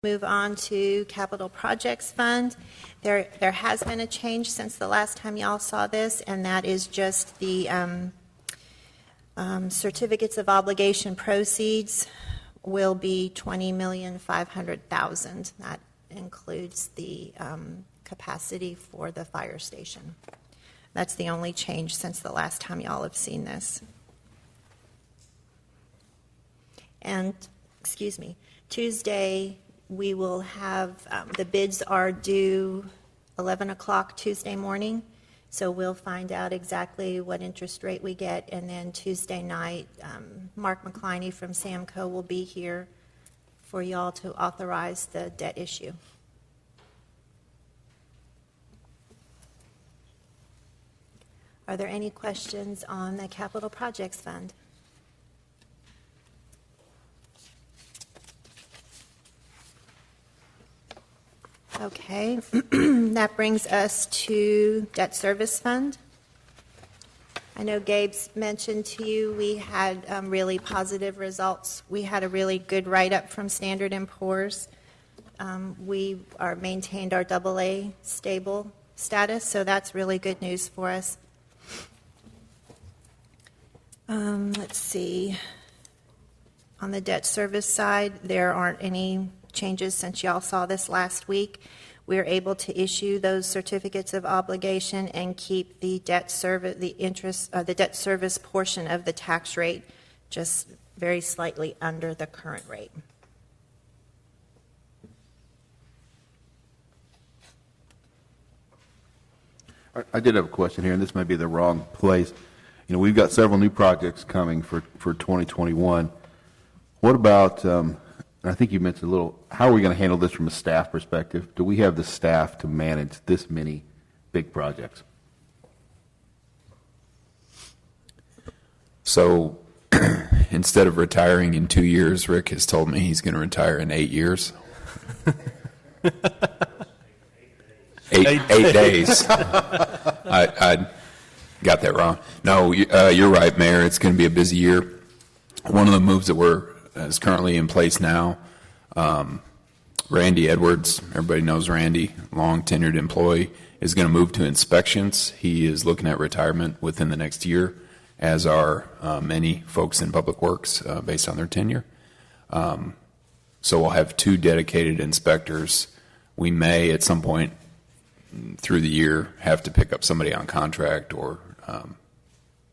Move on to Capital Projects Fund. There has been a change since the last time y'all saw this, and that is just the certificates of obligation proceeds will be $20,500,000. That includes the capacity for the fire station. That's the only change since the last time y'all have seen this. And, excuse me, Tuesday we will have, the bids are due 11 o'clock Tuesday morning, so we'll find out exactly what interest rate we get, and then Tuesday night, Mark McCliney from Samco will be here for y'all to authorize the debt issue. Are there any questions on the Capital Projects Fund? Okay, that brings us to Debt Service Fund. I know Gabe's mentioned to you we had really positive results. We had a really good write-up from Standard & Poor's. We are maintained our AA stable status, so that's really good news for us. Let's see. On the debt service side, there aren't any changes since y'all saw this last week. We're able to issue those certificates of obligation and keep the debt service, the debt service portion of the tax rate just very slightly under the current rate. I did have a question here, and this may be the wrong place. You know, we've got several new projects coming for 2021. What about, I think you mentioned a little, how are we going to handle this from a staff perspective? Do we have the staff to manage this many big projects? So instead of retiring in 2 years, Rick has told me he's going to retire in 8 years. 8 days. I got that wrong. No, you're right, Mayor. It's going to be a busy year. One of the moves that is currently in place now, Randy Edwards, everybody knows Randy, long tenured employee, is going to move to inspections. He is looking at retirement within the next year, as are many folks in Public Works based on their tenure. So we'll have 2 dedicated inspectors. We may, at some point through the year, have to pick up somebody on contract or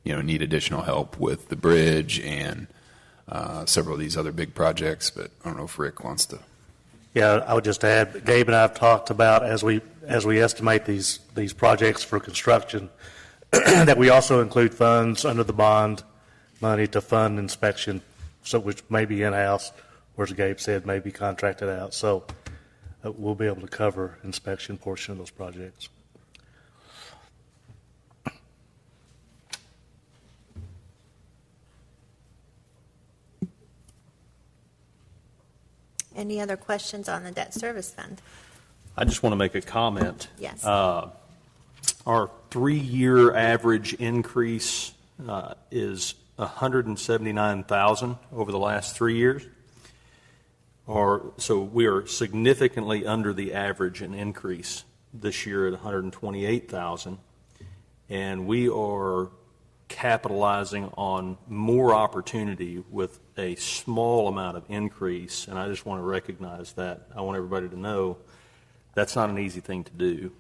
need additional help with the bridge and several of these other big projects, but I don't know if Rick wants to. Yeah, I would just add, Gabe and I have talked about as we estimate these projects for construction, that we also include funds under the bond money to fund inspection, so which may be in-house, or as Gabe said, may be contracted out. So we'll be able to cover inspection portion of those projects. Any other questions on the debt service fund? I just want to make a comment. Yes. Our 3-year average increase is $179,000 over the last 3 years. So we are significantly under the average in increase this year at $128,000, and we are capitalizing on more opportunity with a small amount of increase, and I just want to recognize that. I want everybody to know that's not an easy thing to do,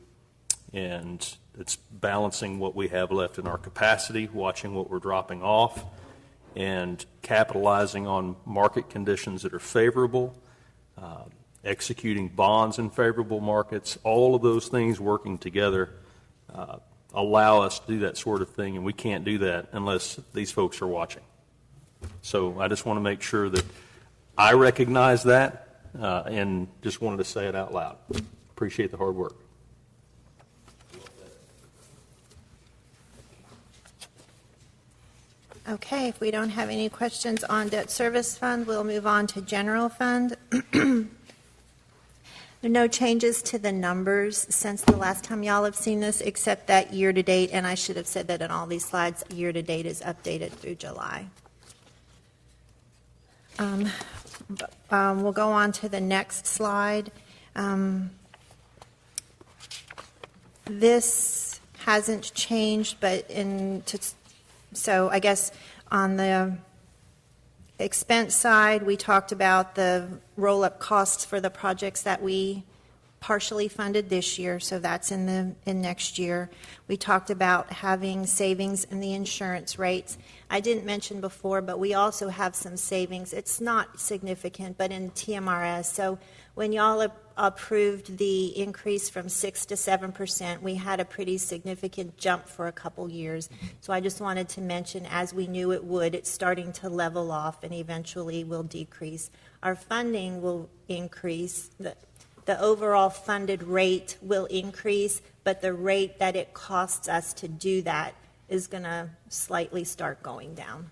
and it's balancing what we have left in our capacity, watching what we're dropping off, and capitalizing on market conditions that are favorable, executing bonds in favorable markets. All of those things working together allow us to do that sort of thing, and we can't do that unless these folks are watching. So I just want to make sure that I recognize that and just wanted to say it out loud. Appreciate the hard work. Okay, if we don't have any questions on debt service fund, we'll move on to general fund. There are no changes to the numbers since the last time y'all have seen this, except that year-to-date, and I should have said that in all these slides, year-to-date is updated through July. We'll go on to the next slide. This hasn't changed, but so I guess on the expense side, we talked about the roll-up costs for the projects that we partially funded this year, so that's in next year. We talked about having savings in the insurance rates. I didn't mention before, but we also have some savings. It's not significant, but in TMRS. So when y'all approved the increase from 6 to 7%, we had a pretty significant jump for a couple years. So I just wanted to mention, as we knew it would, it's starting to level off and eventually will decrease. Our funding will increase. The overall funded rate will increase, but the rate that it costs us to do that is going to slightly start going down.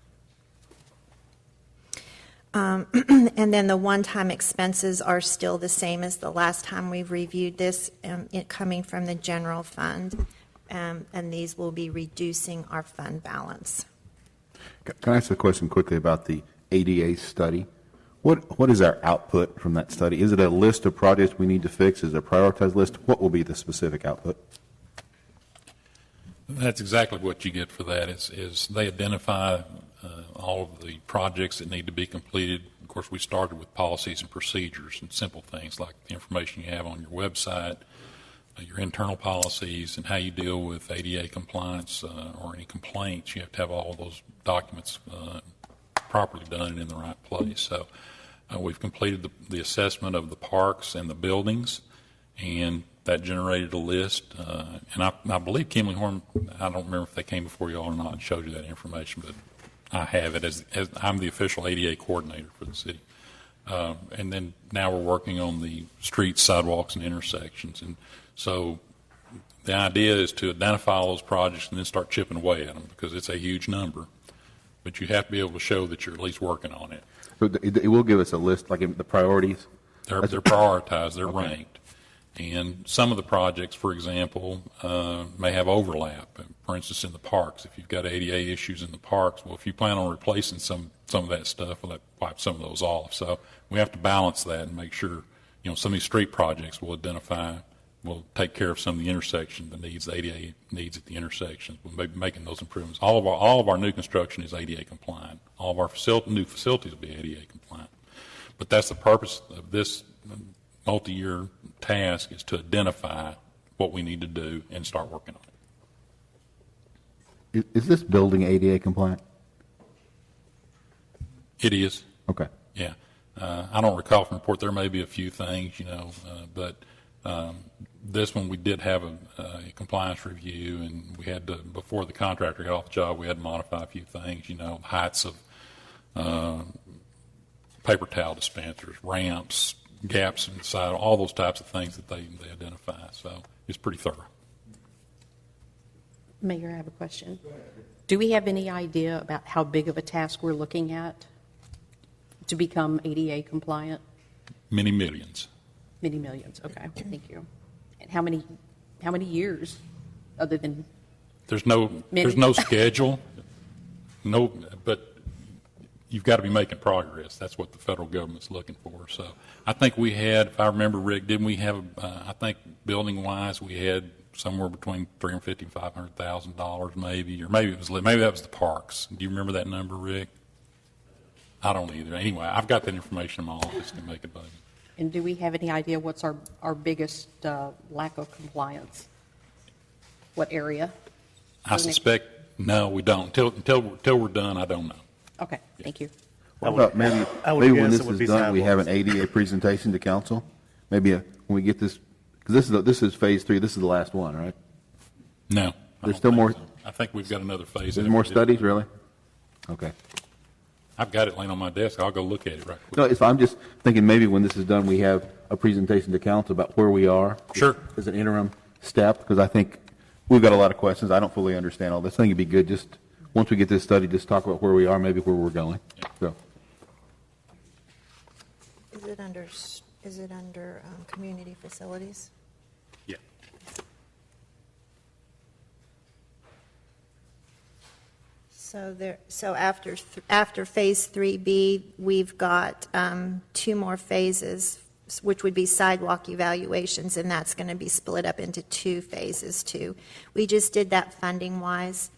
And then the one-time expenses are still the same as the last time we've reviewed this, coming from the general fund, and these will be reducing our fund balance. Can I ask a question quickly about the ADA study? What is our output from that study? Is it a list of projects we need to fix? Is it a prioritized list? What will be the specific output? That's exactly what you get for that. Is they identify all of the projects that need to be completed. Of course, we started with policies and procedures and simple things like the information you have on your website, your internal policies, and how you deal with ADA compliance or any complaints. You have to have all of those documents properly done and in the right place. So we've completed the assessment of the parks and the buildings, and that generated a list. And I believe Kimley Horn, I don't remember if they came before you all or not and showed you that information, but I have it as I'm the official ADA coordinator for the city. And then now we're working on the streets, sidewalks, and intersections. And so the idea is to identify all those projects and then start chipping away at them, because it's a huge number. But you have to be able to show that you're at least working on it. So it will give us a list, like the priorities? They're prioritized, they're ranked. And some of the projects, for example, may have overlap. For instance, in the parks, if you've got ADA issues in the parks, well, if you plan on replacing some of that stuff, well, that wipes some of those off. So we have to balance that and make sure, some of these street projects will take care of some of the intersection, the ADA needs at the intersections. We'll be making those improvements. All of our new construction is ADA compliant. All of our new facilities will be ADA compliant. But that's the purpose of this multi-year task, is to identify what we need to do and start working on it. Is this building ADA compliant? It is. Okay. Yeah. I don't recall from the report. There may be a few things, but this one we did have a compliance review, and we had to, before the contractor got off the job, we had to modify a few things, heights of paper towel dispensers, ramps, gaps in the side, all those types of things that they identify. So it's pretty thorough. Mayor, I have a question. Do we have any idea about how big of a task we're looking at to become ADA compliant? Many millions. Many millions. Okay, thank you. And how many years, other than there's no schedule, but you've got to be making progress. That's what the federal government's looking for. So I think we had, if I remember, Rick, didn't we have? I think building wise, we had somewhere between $350,000 and $500,000, maybe, or maybe that was the parks. Do you remember that number, Rick? I don't either. Anyway, I've got that information in my office to make a budget. And do we have any idea what's our biggest lack of compliance? What area? I suspect, no, we don't. Until we're done, I don't know. Okay, thank you. What about maybe when this is done, we have an ADA presentation to council? Maybe when we get this, because this is phase 3. This is the last one, right? No. There's still more? So. I think we've got another phase. There's more studies, really? Okay. I've got it laying on my desk. I'll go look at it right quick. No, I'm just thinking maybe when this is done, we have a presentation to council about where we are. Sure. As an interim step, because I think we've got a lot of questions. I don't fully understand all this. I think it'd be good just, once we get this study, just talk about where we are, maybe where we're going. Yeah. So. Is it under community facilities? Yeah. So after Phase 3B, we've got 2 more phases, which would be sidewalk evaluations, and that's going to be split up into 2 phases, too. We just did that funding-wise,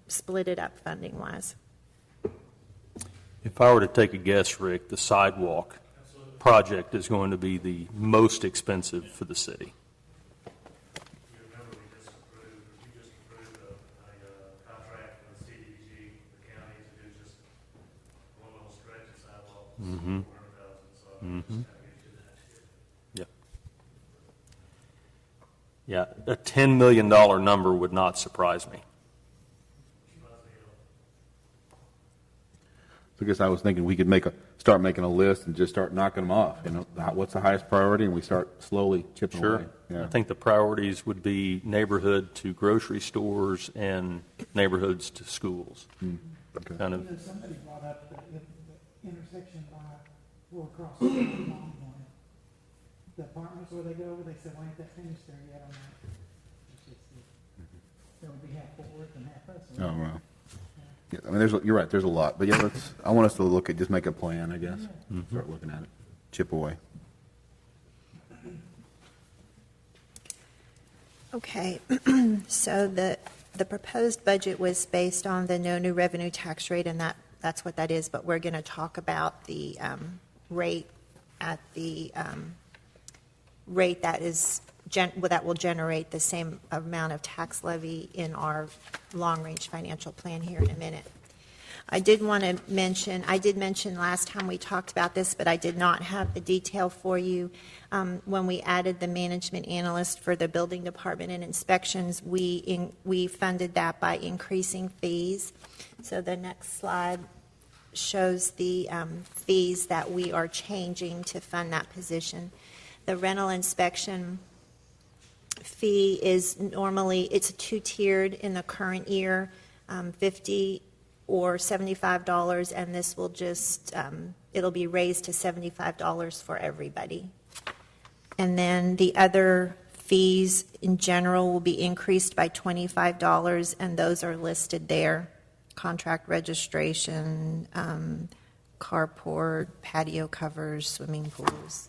split it up funding-wise. If I were to take a guess, Rick, the sidewalk project is going to be the most expensive for the city. You remember you just approved a contract with CDBG, the county, to do just one little stretch of sidewalk, $400,000, so I'm just trying to get you that. Yeah. Yeah, a $10 million number would not surprise me. So I guess I was thinking we could start making a list and just start knocking them off. You know, what's the highest priority, and we start slowly chipping away. Yeah. I think the priorities would be neighborhood to grocery stores and neighborhoods to schools. Okay. Kind of. You know, somebody brought up the intersection by, or across the street, the apartments where they go over, they said, why ain't that finished there yet? I'm like, it's just, that would be half Fort Worth and half us. Oh, wow. Yeah, I mean, you're right, there's a lot. But yeah, I want us to look at, just make a plan, I guess. Start looking at it, chip away. Okay, so the proposed budget was based on the no new revenue tax rate, and that's what that is, but we're going to talk about the rate at the rate that will generate the same amount of tax levy in our long-range financial plan here in a minute. I did mention last time we talked about this, but I did not have the detail for you. When we added the management analyst for the building department and inspections, we funded that by increasing fees. So the next slide shows the fees that we are changing to fund that position. The rental inspection fee is normally, it's 2-tiered in the current year, $50 or $75, and this will just, it'll be raised to $75 for everybody. And then the other fees in general will be increased by $25, and those are listed there. Contract registration, carport, patio covers, swimming pools.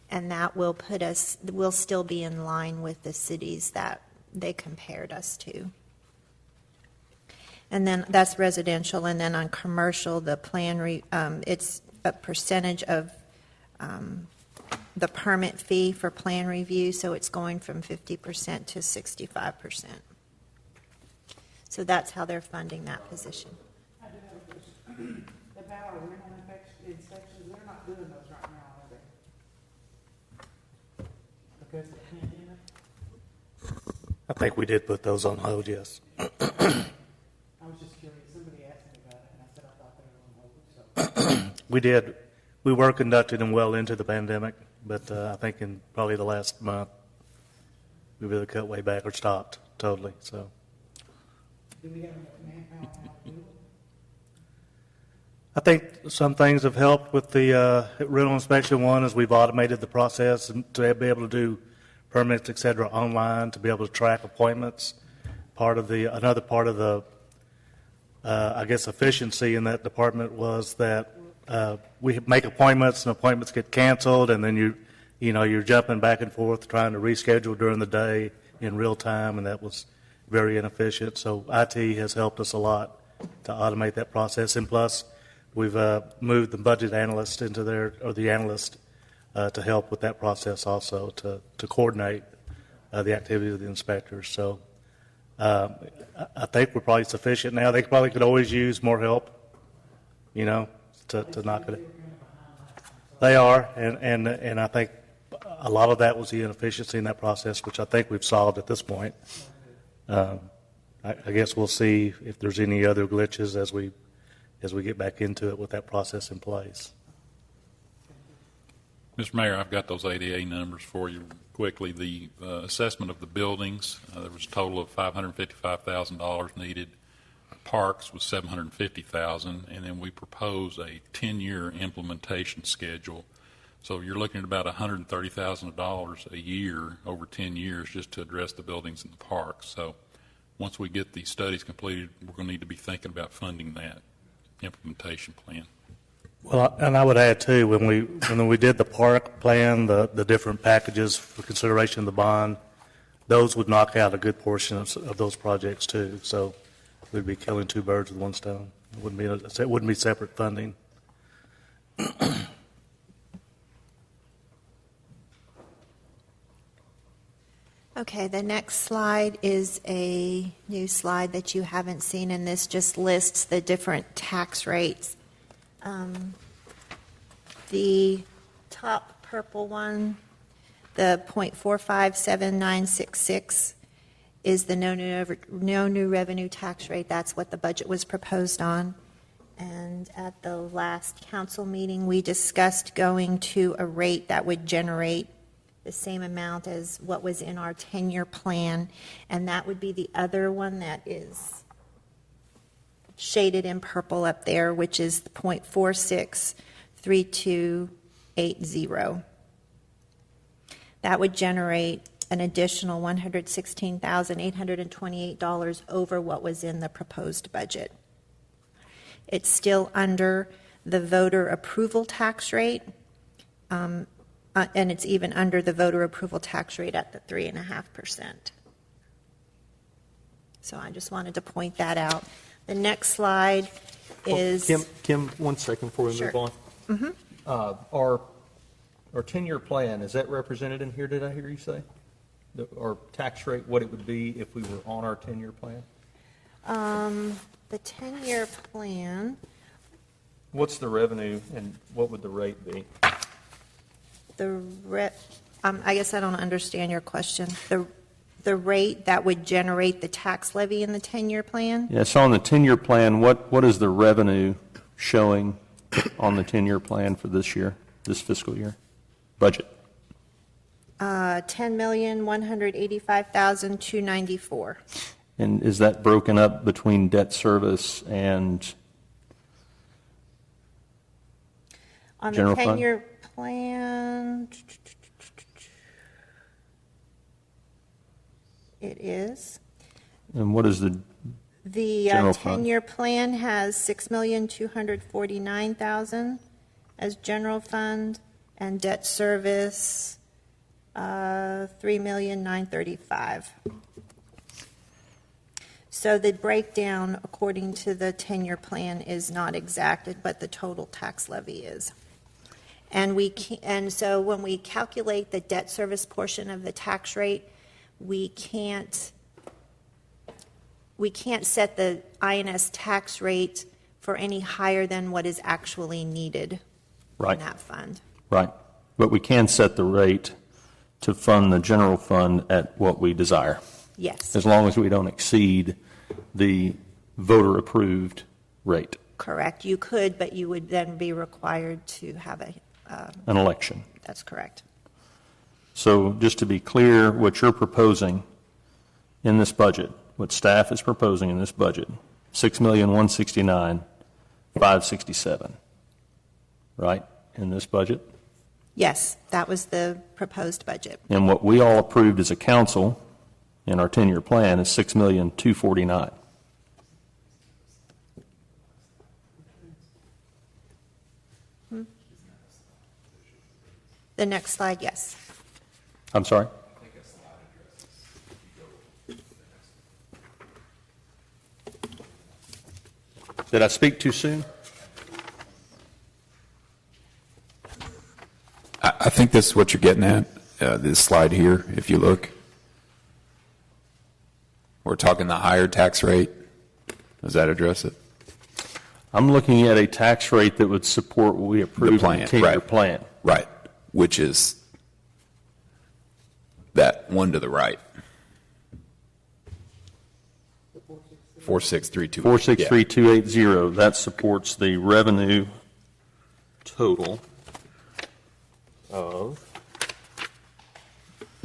And that will put us, we'll still be in line with the cities that they compared us to. And then that's residential, and then on commercial, the plan, it's a percentage of the permit fee for plan review, so it's going from 50% to 65%. So that's how they're funding that position. I do have a question. About our rental inspections, they're not doing those right now, are they? Because of the pandemic? I think we did put those on hold, yes. I was just curious. Somebody asked me about it, and I said I thought they were on hold, so. We did. We were conducting them well into the pandemic, but I think in probably the last month, we really cut way back or stopped totally, so. Do we have enough manpower now to do it? I think some things have helped with the rental inspection. One is we've automated the process and to be able to do permits, et cetera, online, to be able to track appointments. Another part of the, I guess, efficiency in that department was that we make appointments and appointments get canceled, and then you're jumping back and forth trying to reschedule during the day in real time, and that was very inefficient. So IT has helped us a lot to automate that process, and plus we've moved the budget analyst into there, or the analyst, to help with that process also, to coordinate the activities of the inspectors. So I think we're probably sufficient now. They probably could always use more help, to knock it. They are, and I think a lot of that was the inefficiency in that process, which I think we've solved at this point. I guess we'll see if there's any other glitches as we get back into it with that process in place. Mr. Mayor, I've got those ADA numbers for you quickly. The assessment of the buildings, there was a total of $555,000 needed. Parks was $750,000, and then we propose a 10-year implementation schedule. So you're looking at about $130,000 a year over 10 years just to address the buildings in the parks. So once we get these studies completed, we're going to need to be thinking about funding that implementation plan. Well, and I would add too, when we did the park plan, the different packages for consideration of the bond, those would knock out a good portion of those projects too. So we'd be killing two birds with one stone. It wouldn't be separate funding. Okay, the next slide is a new slide that you haven't seen, and this just lists the different tax rates. The top purple one, the .457966, is the no new revenue tax rate. That's what the budget was proposed on. And at the last council meeting, we discussed going to a rate that would generate the same amount as what was in our 10-year plan, and that would be the other one that is shaded in purple up there, which is the .463280. That would generate an additional $116,828 over what was in the proposed budget. It's still under the voter approval tax rate, and it's even under the voter approval tax rate at the 3.5%. So I just wanted to point that out. The next slide is... Kim, 1 second before we Sure. move on. Our 10-year plan, is that represented in here, did I hear you say? Our tax rate, what it would be if we were on our 10-year plan? The 10-year plan, What's the revenue and what would the rate be? I guess I don't understand your question. The rate that would generate the tax levy in the 10-year plan? Yeah, so on the 10-year plan, what is the revenue showing on the 10-year plan for this year, this fiscal year? Budget. $10,185,294. And is that broken up between debt service and On the General fund? 10-year plan, it is. and what is the The General fund. 10-year plan has $6,249,000 as general fund, and debt service, $3,935,000. So the breakdown, according to the 10-year plan, is not exacted, but the total tax levy is. And so when we calculate the debt service portion of the tax rate, we can't set the INS tax rate for any higher than what is actually needed Right. in that fund. right? But we can set the rate to fund the general fund at what we desire, Yes, as long as we don't exceed the voter-approved rate, correct. You could, but you would then be required to have an election. that's correct. So just to be clear, what you're proposing in this budget, what staff is proposing in this budget, $6,169,567, right, in this budget? Yes, that was the proposed budget. And what we all approved as a council in our 10-year plan is $6,249,000. The next slide, yes. I'm sorry? Did I speak too soon? I think this is what you're getting at, this slide here, if you look. We're talking the higher tax rate. Does that address it? I'm looking at a tax rate that would support what we approved in plan, the 10-year right. plan. Right, which is that one to the right. 46328. 463280, that supports the revenue total of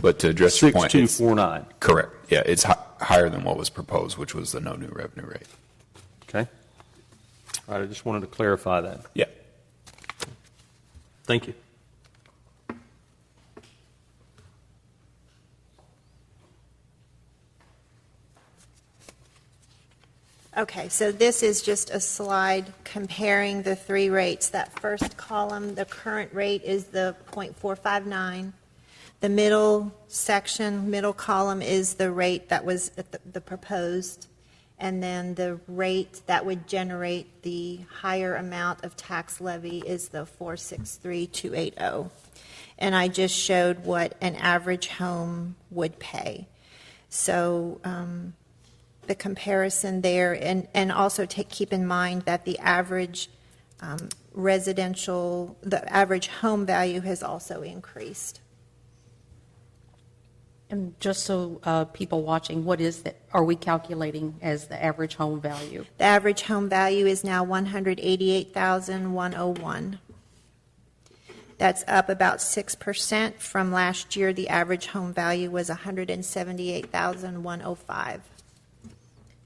But to address your point, it's 6249. correct. Yeah, it's higher than what was proposed, which was the no new revenue rate. Okay? All right, I just wanted to clarify that. Yeah. Thank you. Okay, so this is just a slide comparing the three rates. That first column, the current rate is the .459. The middle section, middle column is the rate that was the proposed, and then the rate that would generate the higher amount of tax levy is the 463,280. And I just showed what an average home would pay. So the comparison there, and also keep in mind that the average the average home value has also increased. And just so people watching, what is that, are we calculating as the average home value? The average home value is now $188,101. That's up about 6% from last year. The average home value was $178,105.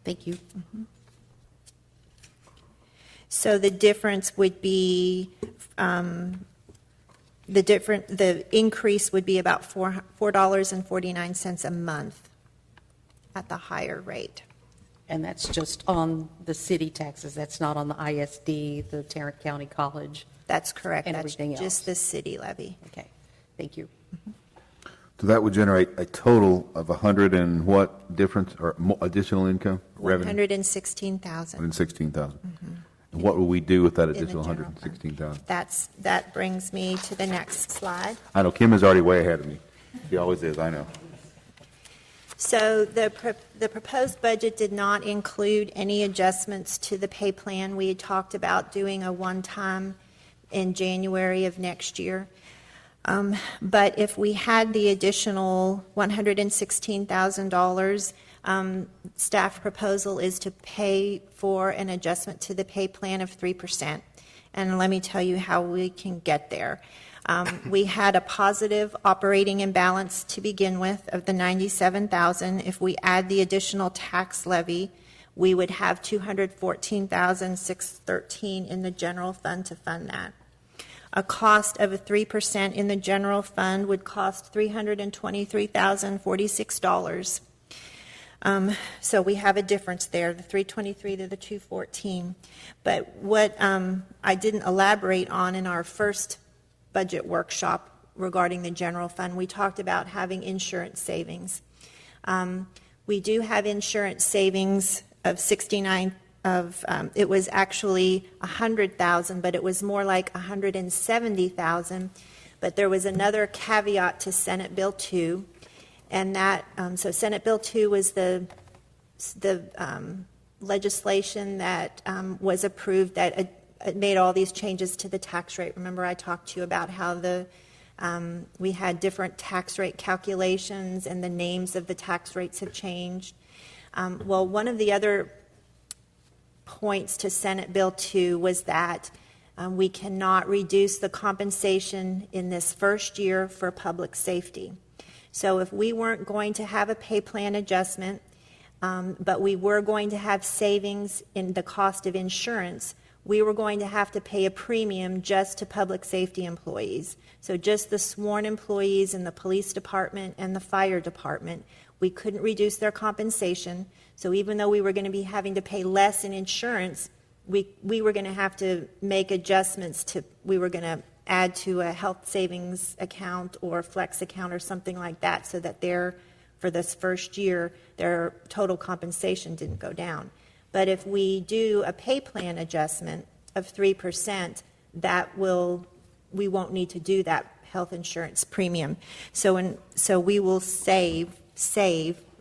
Thank you. So the difference would be the increase would be about $4.49 a month at the higher rate. And that's just on the city taxes, that's not on the ISD, the Tarrant County College? That's correct. And That's everything else. just the city levy. Okay, thank you. So that would generate a total of 100 and what difference, or additional income, revenue? 116,000. 116,000. And what will we do with that the additional general fund. 116,000? That brings me to the next slide. I know Kim is already way ahead of me. She always is, I know. So the proposed budget did not include any adjustments to the pay plan. We had talked about doing a one-time in January of next year. But if we had the additional $116,000, staff proposal is to pay for an adjustment to the pay plan of 3%. And let me tell you how we can get there. We had a positive operating imbalance to begin with of the $97,000. If we add the additional tax levy, we would have $214,613 in the general fund to fund that. A cost of a 3% in the general fund would cost $323,046. So we have a difference there, the 323 to the 214. But what I didn't elaborate on in our first budget workshop regarding the general fund, we talked about having insurance savings. We do have insurance savings of 69 of it was actually 100,000, but it was more like 170,000. But there was another caveat to Senate Bill 2, and that so Senate Bill 2 was the legislation that was approved that made all these changes to the tax rate. Remember, I talked to you about how we had different tax rate calculations, and the names of the tax rates have changed. Well, one of the other points to Senate Bill 2 was that we cannot reduce the compensation in this first year for public safety. So if we weren't going to have a pay plan adjustment, but we were going to have savings in the cost of insurance, we were going to have to pay a premium just to public safety employees. So just the sworn employees in the police department and the fire department, we couldn't reduce their compensation. So even though we were going to be having to pay less in insurance, we were going to have to make adjustments we were going to add to a health savings account or flex account or something like that, so that for this first year, their total compensation didn't go down. But if we do a pay plan adjustment of 3%, we won't need to do that health insurance premium. So we will save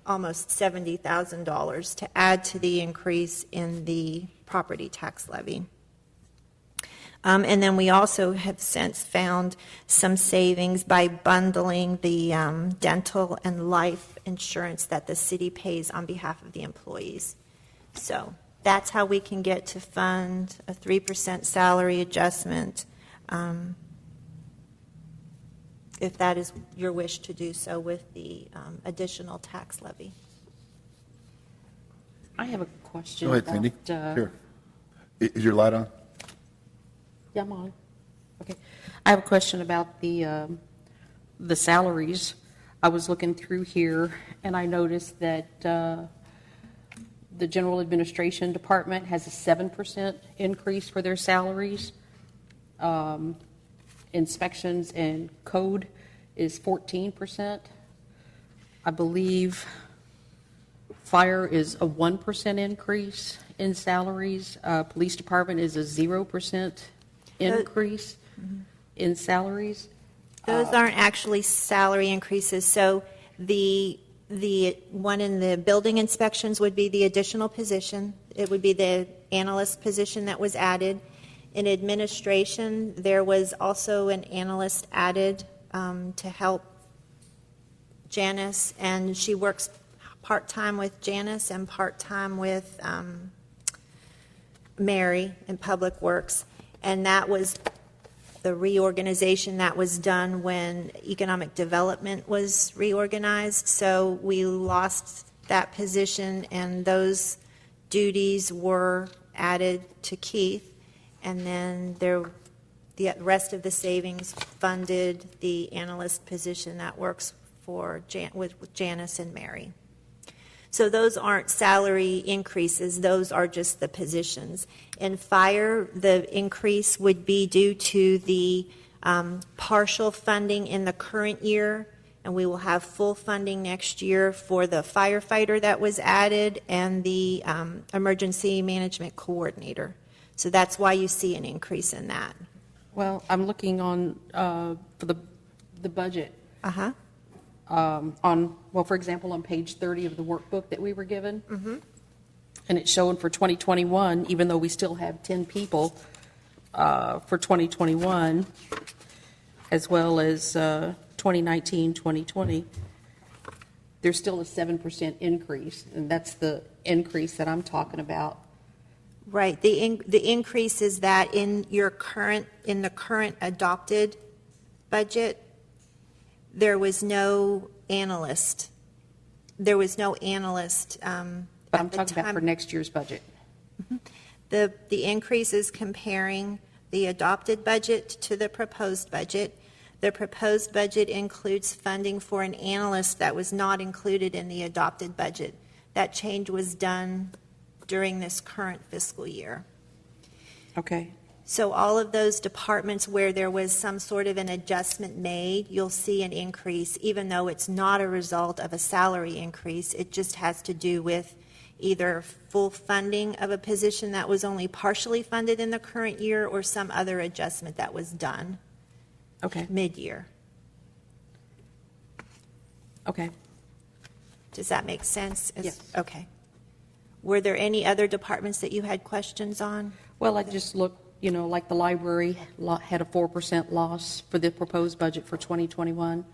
almost $70,000 to add to the increase in the property tax levy. And then we also have since found some savings by bundling the dental and life insurance that the city pays on behalf of the employees. So that's how we can get to fund a 3% salary adjustment, if that is your wish to do so with the additional tax levy. I have a question. Go ahead, Cindy. about, Sure. Is your light on? Yeah, I'm on. Okay. I have a question about the salaries. I was looking through here, and I noticed that the General Administration Department has a 7% increase for their salaries. Inspections and code is 14%. I believe fire is a 1% increase in salaries. Police Department is a 0% increase in salaries. Those aren't actually salary increases, so the one in the building inspections would be the additional position. It would be the analyst position that was added. In administration, there was also an analyst added to help Janice, and she works part-time with Janice and part-time with Mary in Public Works. And that was the reorganization that was done when economic development was reorganized. So we lost that position, and those duties were added to Keith. And then the rest of the savings funded the analyst position that works for with Janice and Mary. So those aren't salary increases, those are just the positions. In fire, the increase would be due to the partial funding in the current year, and we will have full funding next year for the firefighter that was added and the emergency management coordinator. So that's why you see an increase in that. Well, I'm looking on for the budget. Uh-huh. For example, on page 30 of the workbook that we were given. And it's showing for 2021, even though we still have 10 people for 2021, as well as 2019, 2020, there's still a 7% increase, and that's the increase that I'm talking about. Right. The increase is that in the current adopted budget, there was no analyst. There was no analyst. But I'm talking about for next year's budget. The increase is comparing the adopted budget to the proposed budget. The proposed budget includes funding for an analyst that was not included in the adopted budget. That change was done during this current fiscal year. Okay. So all of those departments where there was some sort of an adjustment made, you'll see an increase, even though it's not a result of a salary increase. It just has to do with either full funding of a position that was only partially funded in the current year or some other adjustment that was done mid-year. Okay. Does that make sense? Yes. Okay. Were there any other departments that you had questions on? Well, I just looked, like the library had a 4% loss for the proposed budget for 2021.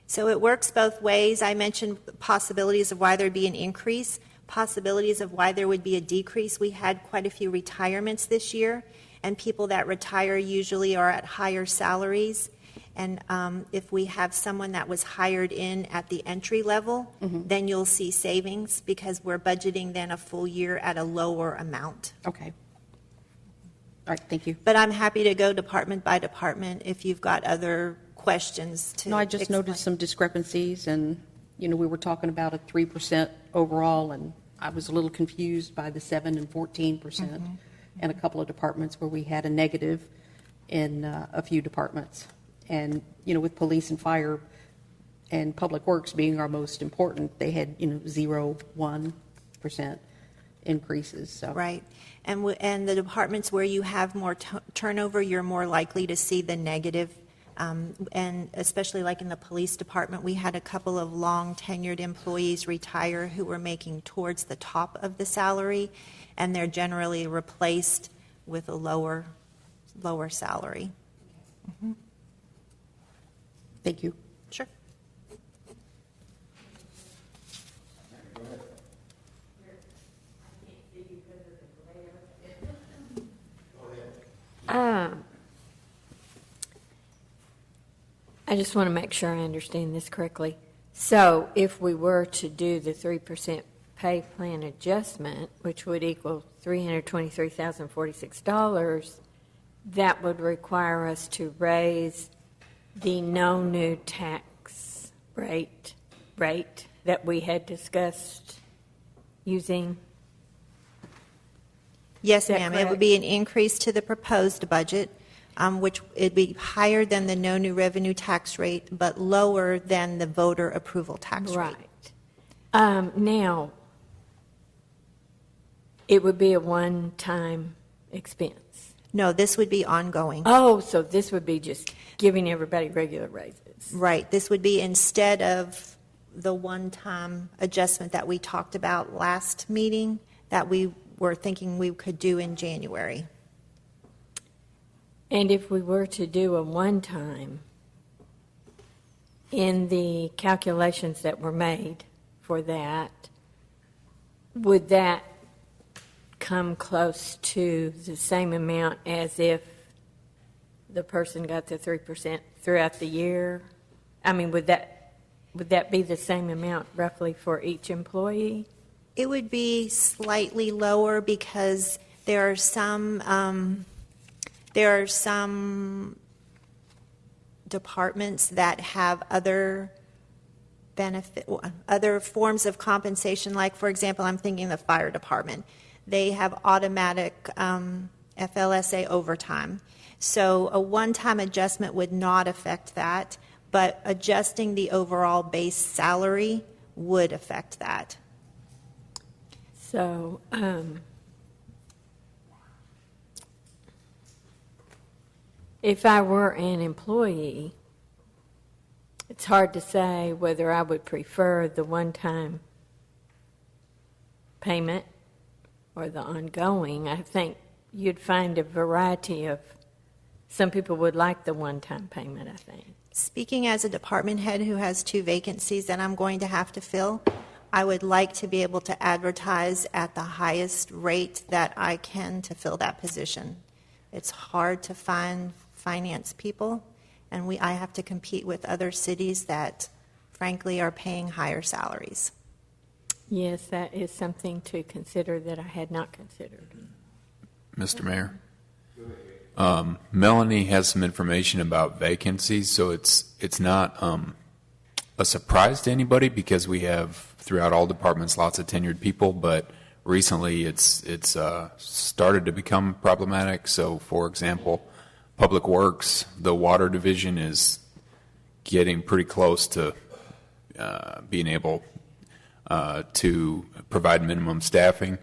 So it works both ways. I mentioned possibilities of why there'd be an increase, possibilities of why there would be a decrease. We had quite a few retirements this year, and people that retire usually are at higher salaries. And if we have someone that was hired in at the entry level, then you'll see savings because we're budgeting then a full year at a lower amount. Okay. All right, thank you. But I'm happy to go department by department if you've got other questions to No, I just explain. noticed some discrepancies, and, we were talking about a 3% overall, and I was a little confused by the 7 and 14%, and a couple of departments where we had a negative in a few departments. And, with police and fire and public works being our most important, they had, 0, 1% increases. So. Right. And the departments where you have more turnover, you're more likely to see the negative. And especially like in the police department, we had a couple of long tenured employees retire who were making towards the top of the salary, and they're generally replaced with a lower salary. Thank you. Sure. I just want to make sure I understand this correctly. So if we were to do the 3% pay plan adjustment, which would equal $323,046, that would require us to raise the no new tax rate that we had discussed using Yes, that ma'am. It would correct? be an increase to the proposed budget, which it'd be higher than the no new revenue tax rate, but lower than the voter approval tax rate. Right. Now, it would be a one-time expense. No, this would be ongoing. Oh, so this would be just giving everybody regular raises. Right. This would be instead of the one-time adjustment that we talked about last meeting that we were thinking we could do in January. And if we were to do a one-time, in the calculations that were made for that, would that come close to the same amount as if the person got the 3% throughout the year? I mean, would that be the same amount roughly for each employee? It would be slightly lower because there are some departments that have other other forms of compensation. Like, for example, I'm thinking the fire department. They have automatic FLSA overtime. So a one-time adjustment would not affect that, but adjusting the overall base salary would affect that. So, if I were an employee, it's hard to say whether I would prefer the one-time payment or the ongoing. I think you'd find a variety of, some people would like the one-time payment, I think. Speaking as a department head who has 2 vacancies that I'm going to have to fill, I would like to be able to advertise at the highest rate that I can to fill that position. It's hard to find finance people, and I have to compete with other cities that, frankly, are paying higher salaries. Yes, that is something to consider that I had not considered. Mr. Mayor? Melanie has some information about vacancies, so it's not a surprise to anybody because we have throughout all departments lots of tenured people, but recently it's started to become problematic. So, for example, Public Works, the water division is getting pretty close to being able to provide minimum staffing.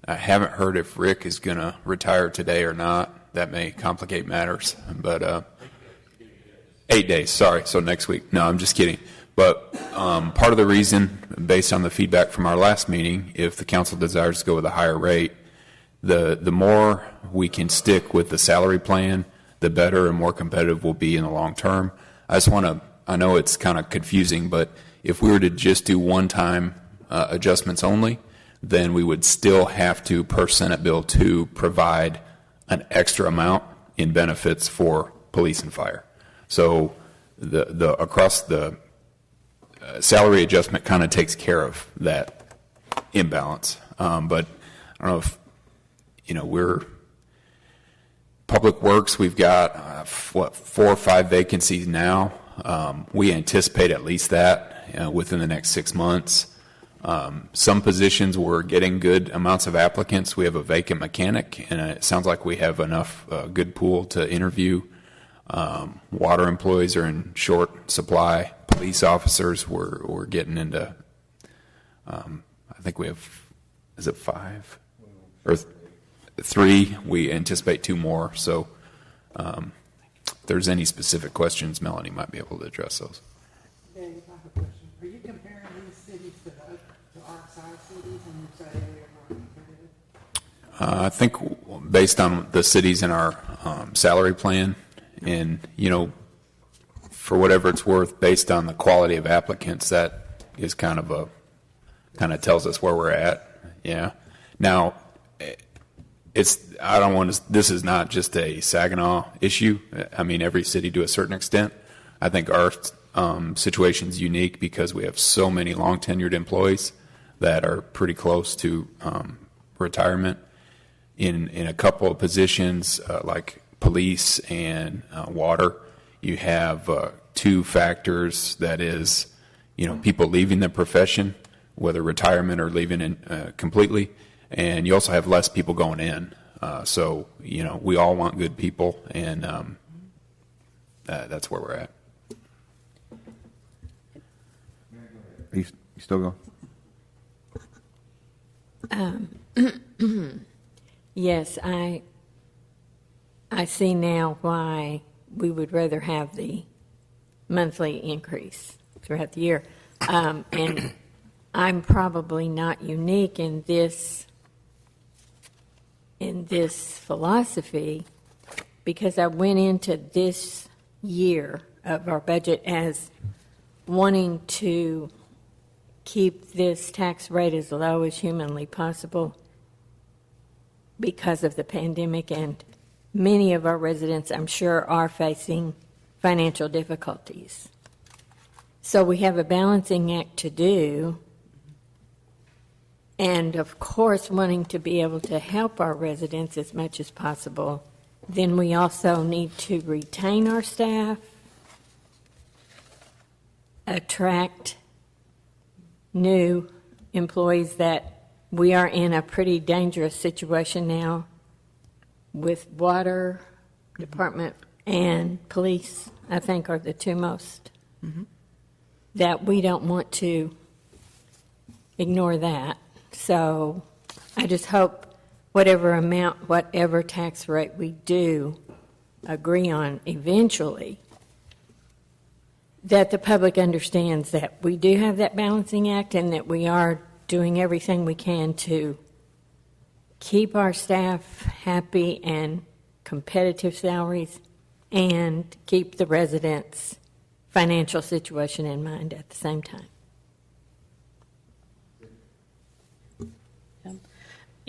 I haven't heard if Rick is going to retire today or not. That may complicate matters, but 8 days, sorry, so next week. No, I'm just kidding. But part of the reason, based on the feedback from our last meeting, if the council desires to go with a higher rate, the more we can stick with the salary plan, the better and more competitive we'll be in the long term. I just want to, I know it's kind of confusing, but if we were to just do one-time adjustments only, then we would still have to, per Senate Bill 2, provide an extra amount in benefits for police and fire. So the across the salary adjustment kind of takes care of that imbalance. But I don't know if, we're Public Works, we've got, 4 or 5 vacancies now. We anticipate at least that within the next 6 months. Some positions we're getting good amounts of applicants. We have a vacant mechanic, and it sounds like we have enough good pool to interview. Water employees are in short supply. Police officers, we're getting into, I think we have, is it 5? Or 3? We anticipate 2 more. So if there's any specific questions, Melanie might be able to address those. Dave, I have a question. Are you comparing these cities to our size cities and you say they are more competitive? I think based on the cities in our salary plan, and for whatever it's worth, based on the quality of applicants, that is kind of tells us where we're at. Yeah. Now, this is not just a Saginaw issue. I mean, every city to a certain extent. I think our situation's unique because we have so many long tenured employees that are pretty close to retirement. In a couple of positions, like police and water, you have 2 factors. That is, people leaving the profession, whether retirement or leaving completely, and you also have less people going in. So, we all want good people, and that's where we're at. You still going? Yes, I see now why we would rather have the monthly increase throughout the year. And I'm probably not unique in this philosophy, because I went into this year of our budget as wanting to keep this tax rate as low as humanly possible because of the pandemic, and many of our residents, I'm sure, are facing financial difficulties. So we have a balancing act to do, and of course, wanting to be able to help our residents as much as possible. Then we also need to retain our staff, attract new employees. That we are in a pretty dangerous situation now with water department and police, I think, are the two most. That we don't want to ignore that. So I just hope whatever amount, whatever tax rate we do agree on eventually, that the public understands that we do have that balancing act and that we are doing everything we can to keep our staff happy and competitive salaries and keep the residents' financial situation in mind at the same time.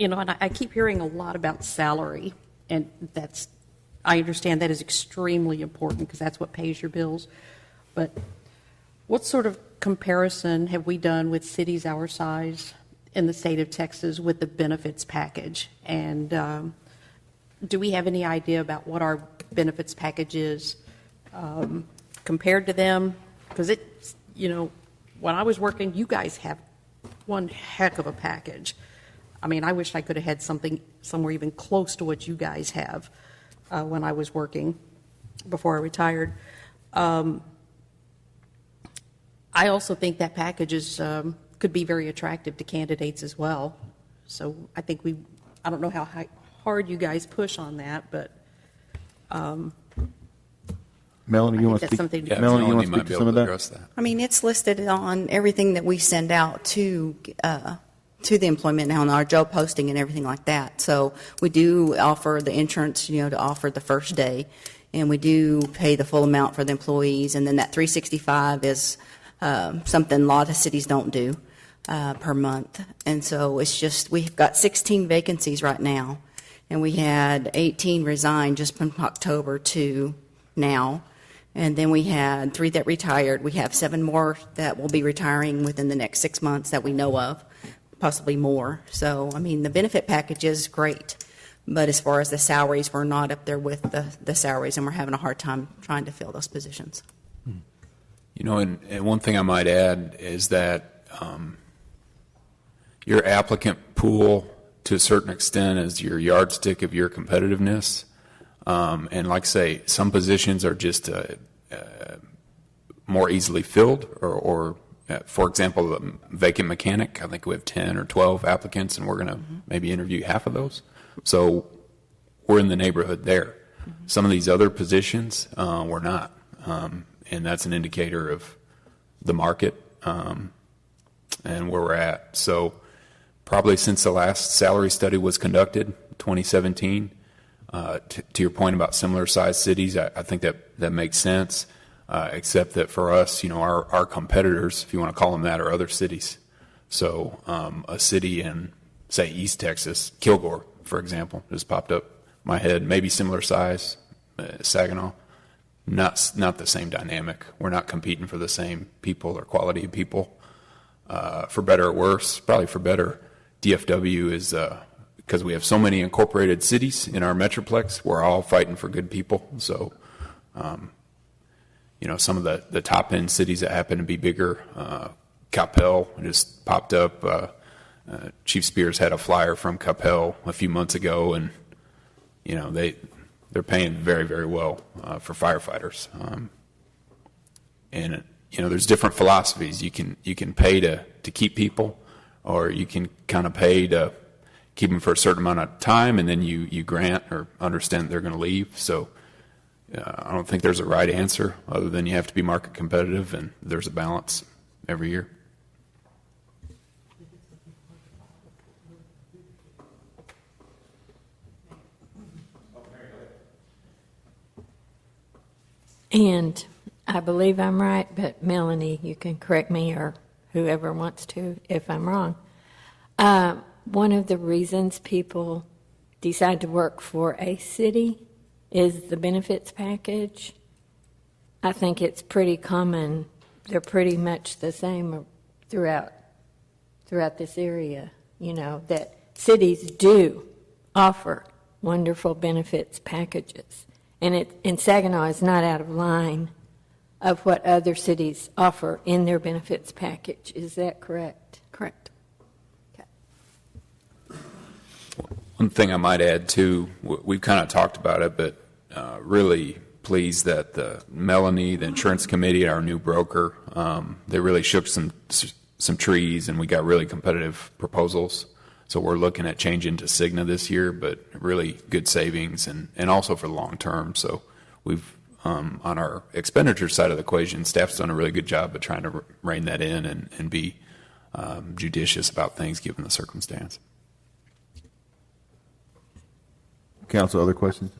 And I keep hearing a lot about salary, and I understand that is extremely important because that's what pays your bills. But what sort of comparison have we done with cities our size in the state of Texas with the benefits package? And do we have any idea about what our benefits package is compared to them? Because when I was working, you guys have one heck of a package. I mean, I wish I could have had something somewhere even close to what you guys have when I was working before I retired. I also think that package could be very attractive to candidates as well. So I think I don't know how hard you guys push on that, but Melanie, you want to that's speak? something- Yeah, Melanie, you Melanie want to might speak be to able some of to that? address that. I mean, it's listed on everything that we send out to the employment now on our job posting and everything like that. So we do offer the insurance, to offer the first day, and we do pay the full amount for the employees. And then that 365 is something a lot of cities don't do per month. And so it's just, we've got 16 vacancies right now, and we had 18 resign just from October to now. And then we had 3 that retired. We have 7 more that will be retiring within the next 6 months that we know of, possibly more. So, I mean, the benefit package is great. But as far as the salaries, we're not up there with the salaries, and we're having a hard time trying to fill those positions. And one thing I might add is that your applicant pool, to a certain extent, is your yardstick of your competitiveness. And like I say, some positions are just more easily filled, or for example, a vacant mechanic, I think we have 10 or 12 applicants, and we're going to maybe interview half of those. So we're in the neighborhood there. Some of these other positions, we're not. And that's an indicator of the market and where we're at. So probably since the last salary study was conducted, 2017, to your point about similar sized cities, I think that makes sense, except that for us, our competitors, if you want to call them that, are other cities. So a city in, say, East Texas, Kilgore, for example, just popped up in my head, maybe similar size, Saginaw. Not the same dynamic. We're not competing for the same people or quality of people. For better or worse, probably for better, DFW is, because we have so many incorporated cities in our metroplex, we're all fighting for good people. So, some of the top end cities that happen to be bigger, Coppell just popped up Chief Spears had a flyer from Capel a few months ago, and they're paying very, very well for firefighters. And there's different philosophies. You can pay to keep people, or you can kind of pay to keep them for a certain amount of time, and then you grant or understand they're going to leave. So I don't think there's a right answer other than you have to be market competitive, and there's a balance every year. And I believe I'm right, but Melanie, you can correct me or whoever wants to if I'm wrong. One of the reasons people decide to work for a city is the benefits package. I think it's pretty common. They're pretty much the same throughout this area, that cities do offer wonderful benefits packages. And Saginaw is not out of line of what other cities offer in their benefits package. Is that correct? Correct. One thing I might add, too, we've kind of talked about it, but really pleased that Melanie, the insurance committee, our new broker, they really shook some trees, and we got really competitive proposals. So we're looking at changing to Cigna this year, but really good savings and also for the long term. So we've, on our expenditure side of the equation, staff's done a really good job of trying to rein that in and be judicious about things given the circumstance. Council, other questions?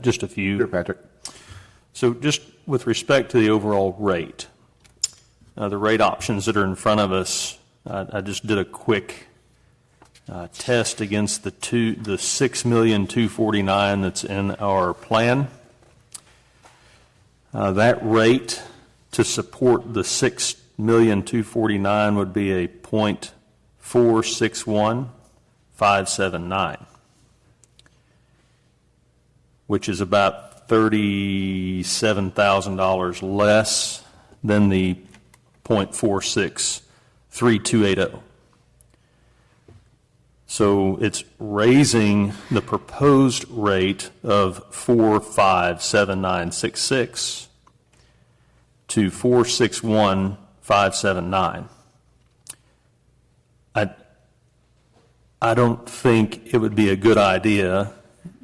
Just a few. Sure, Patrick. So just with respect to the overall rate, the rate options that are in front of us, I just did a quick test against the $6,249,000 that's in our plan. That rate to support the $6,249,000 would be a 0.461579, which is about $37,000 less than the 0.463280. So it's raising the proposed rate of 4.57966 to 4.61579. I don't think it would be a good idea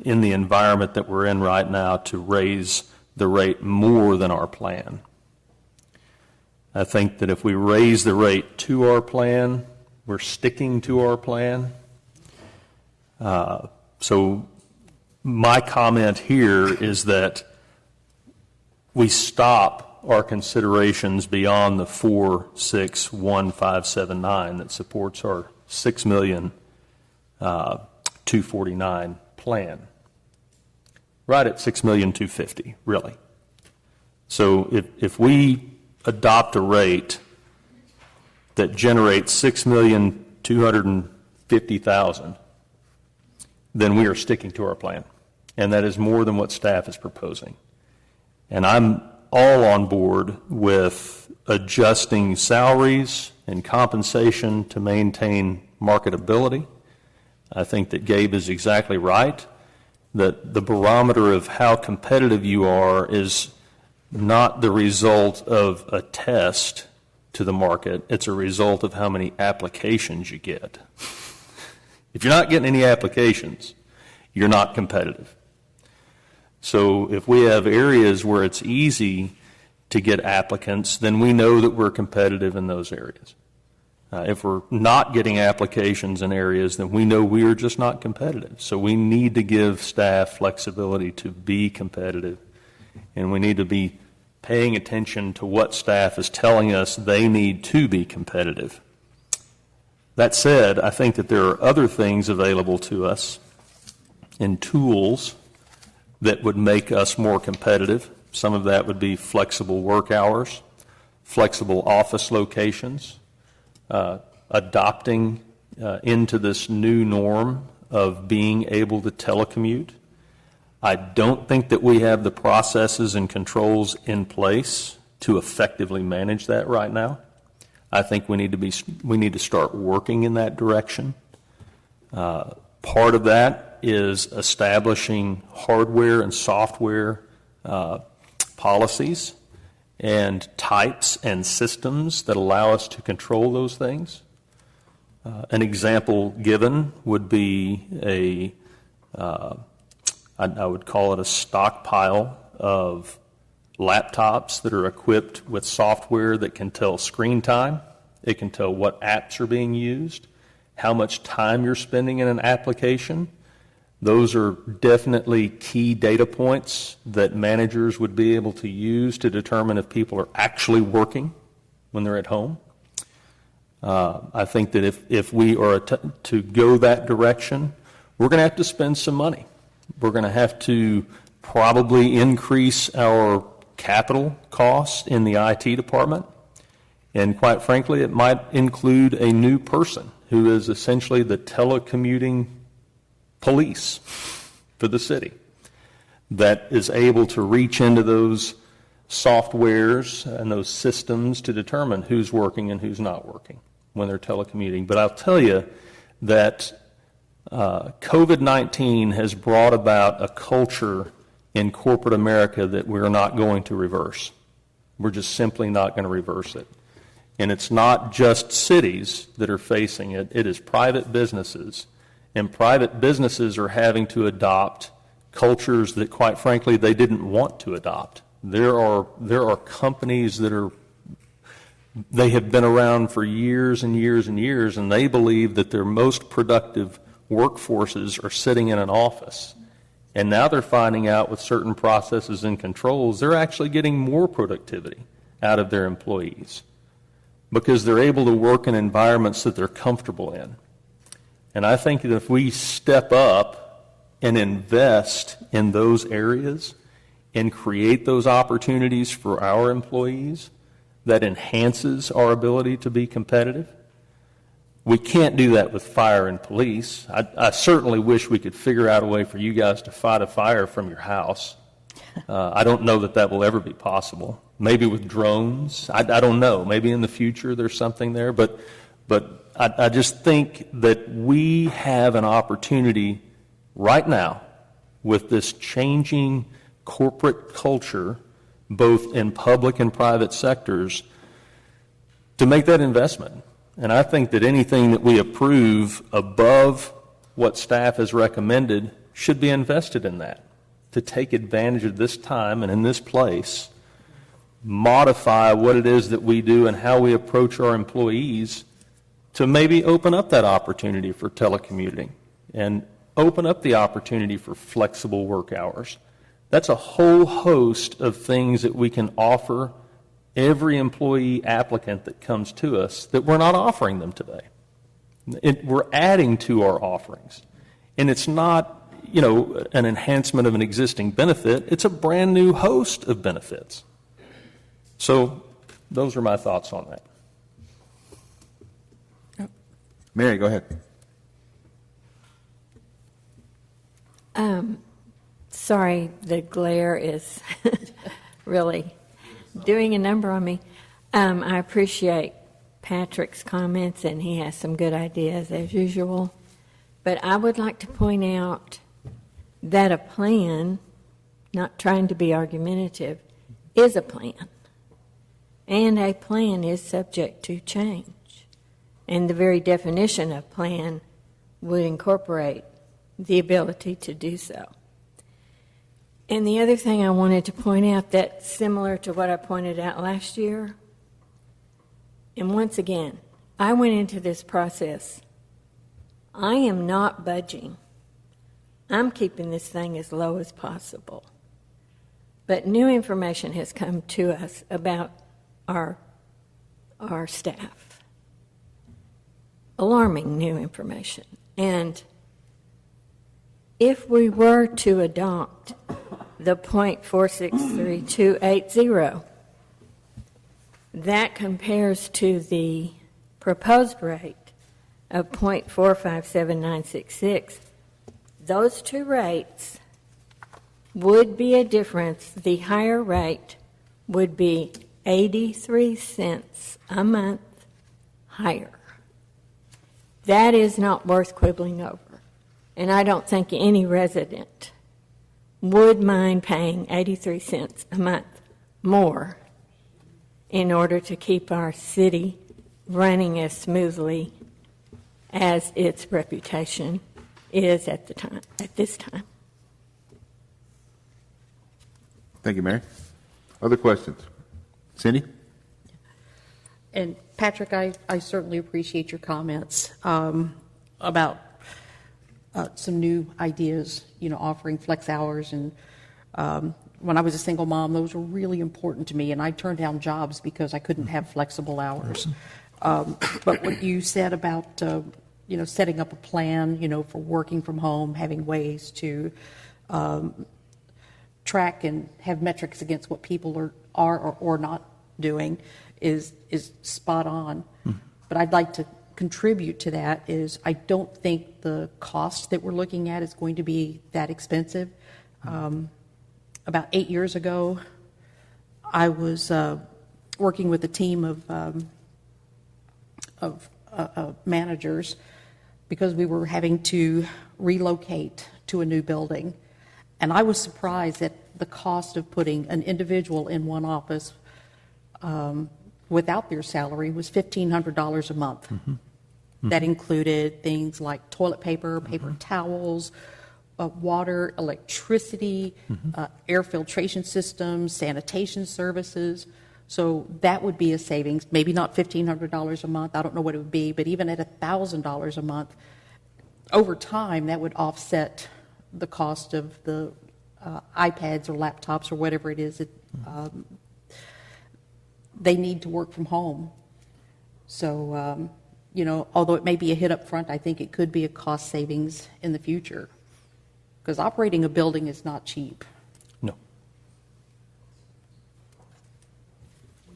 in the environment that we're in right now to raise the rate more than our plan. I think that if we raise the rate to our plan, we're sticking to our plan. So my comment here is that we stop our considerations beyond the 4.61579 that supports our $6,249,000 plan. Right at $6,250,000, really. So if we adopt a rate that generates $6,250,000, then we are sticking to our plan. And that is more than what staff is proposing. And I'm all on board with adjusting salaries and compensation to maintain marketability. I think that Gabe is exactly right, that the barometer of how competitive you are is not the result of a test to the market. It's a result of how many applications you get. If you're not getting any applications, you're not competitive. So if we have areas where it's easy to get applicants, then we know that we're competitive in those areas. If we're not getting applications in areas, then we know we are just not competitive. So we need to give staff flexibility to be competitive, and we need to be paying attention to what staff is telling us they need to be competitive. That said, I think that there are other things available to us in tools that would make us more competitive. Some of that would be flexible work hours, flexible office locations, adopting into this new norm of being able to telecommute. I don't think that we have the processes and controls in place to effectively manage that right now. I think we need to start working in that direction. Part of that is establishing hardware and software policies and types and systems that allow us to control those things. An example given would be I would call it a stockpile of laptops that are equipped with software that can tell screen time. It can tell what apps are being used, how much time you're spending in an application. Those are definitely key data points that managers would be able to use to determine if people are actually working when they're at home. I think that if we are to go that direction, we're going to have to spend some money. We're going to have to probably increase our capital costs in the IT department. And quite frankly, it might include a new person who is essentially the telecommuting police for the city that is able to reach into those softwares and those systems to determine who's working and who's not working when they're telecommuting. But I'll tell you that COVID-19 has brought about a culture in corporate America that we're not going to reverse. We're just simply not going to reverse it. And it's not just cities that are facing it, it is private businesses. And private businesses are having to adopt cultures that, quite frankly, they didn't want to adopt. There are companies that they have been around for years and years and years, and they believe that their most productive workforces are sitting in an office. And now they're finding out with certain processes and controls, they're actually getting more productivity out of their employees because they're able to work in environments that they're comfortable in. And I think that if we step up and invest in those areas and create those opportunities for our employees, that enhances our ability to be competitive. We can't do that with fire and police. I certainly wish we could figure out a way for you guys to fight a fire from your house. I don't know that will ever be possible. Maybe with drones. I don't know. Maybe in the future there's something there. But I just think that we have an opportunity right now with this changing corporate culture, both in public and private sectors, to make that investment. And I think that anything that we approve above what staff has recommended should be invested in that, to take advantage of this time and in this place, modify what it is that we do and how we approach our employees to maybe open up that opportunity for telecommuting and open up the opportunity for flexible work hours. That's a whole host of things that we can offer every employee applicant that comes to us that we're not offering them today. We're adding to our offerings. And it's not, an enhancement of an existing benefit. It's a brand new host of benefits. So those are my thoughts on that. Mary, go ahead. Sorry, the glare is really doing a number on me. I appreciate Patrick's comments, and he has some good ideas as usual. But I would like to point out that a plan, not trying to be argumentative, is a plan. And a plan is subject to change. And the very definition of plan would incorporate the ability to do so. And the other thing I wanted to point out that's similar to what I pointed out last year, and once again, I went into this process. I am not budging. I'm keeping this thing as low as possible. But new information has come to us about our staff. Alarming new information. And if we were to adopt the 0.463280, that compares to the proposed rate of 0.457966. Those two rates would be a difference. The higher rate would be 83 cents a month higher. That is not worth quibbling over. And I don't think any resident would mind paying 83 cents a month more in order to keep our city running as smoothly as its reputation is at this time. Thank you, Mary. Other questions? Cindy? And Patrick, I certainly appreciate your comments about some new ideas, offering flex hours. And when I was a single mom, those were really important to me, and I turned down jobs because I couldn't have flexible hours. But what you said about, setting up a plan, for working from home, having ways to track and have metrics against what people are or not doing is spot on. But I'd like to contribute to that is I don't think the cost that we're looking at is going to be that expensive. About 8 years ago, I was working with a team of managers because we were having to relocate to a new building. And I was surprised at the cost of putting an individual in one office without their salary was $1,500 a month. That included things like toilet paper, paper towels, water, electricity, air filtration systems, sanitation services. So that would be a savings, maybe not $1,500 a month, I don't know what it would be, but even at $1,000 a month, over time that would offset the cost of the iPads or laptops or whatever it is they need to work from home. So, although it may be a hit up front, I think it could be a cost savings in the future. Because operating a building is not cheap. No.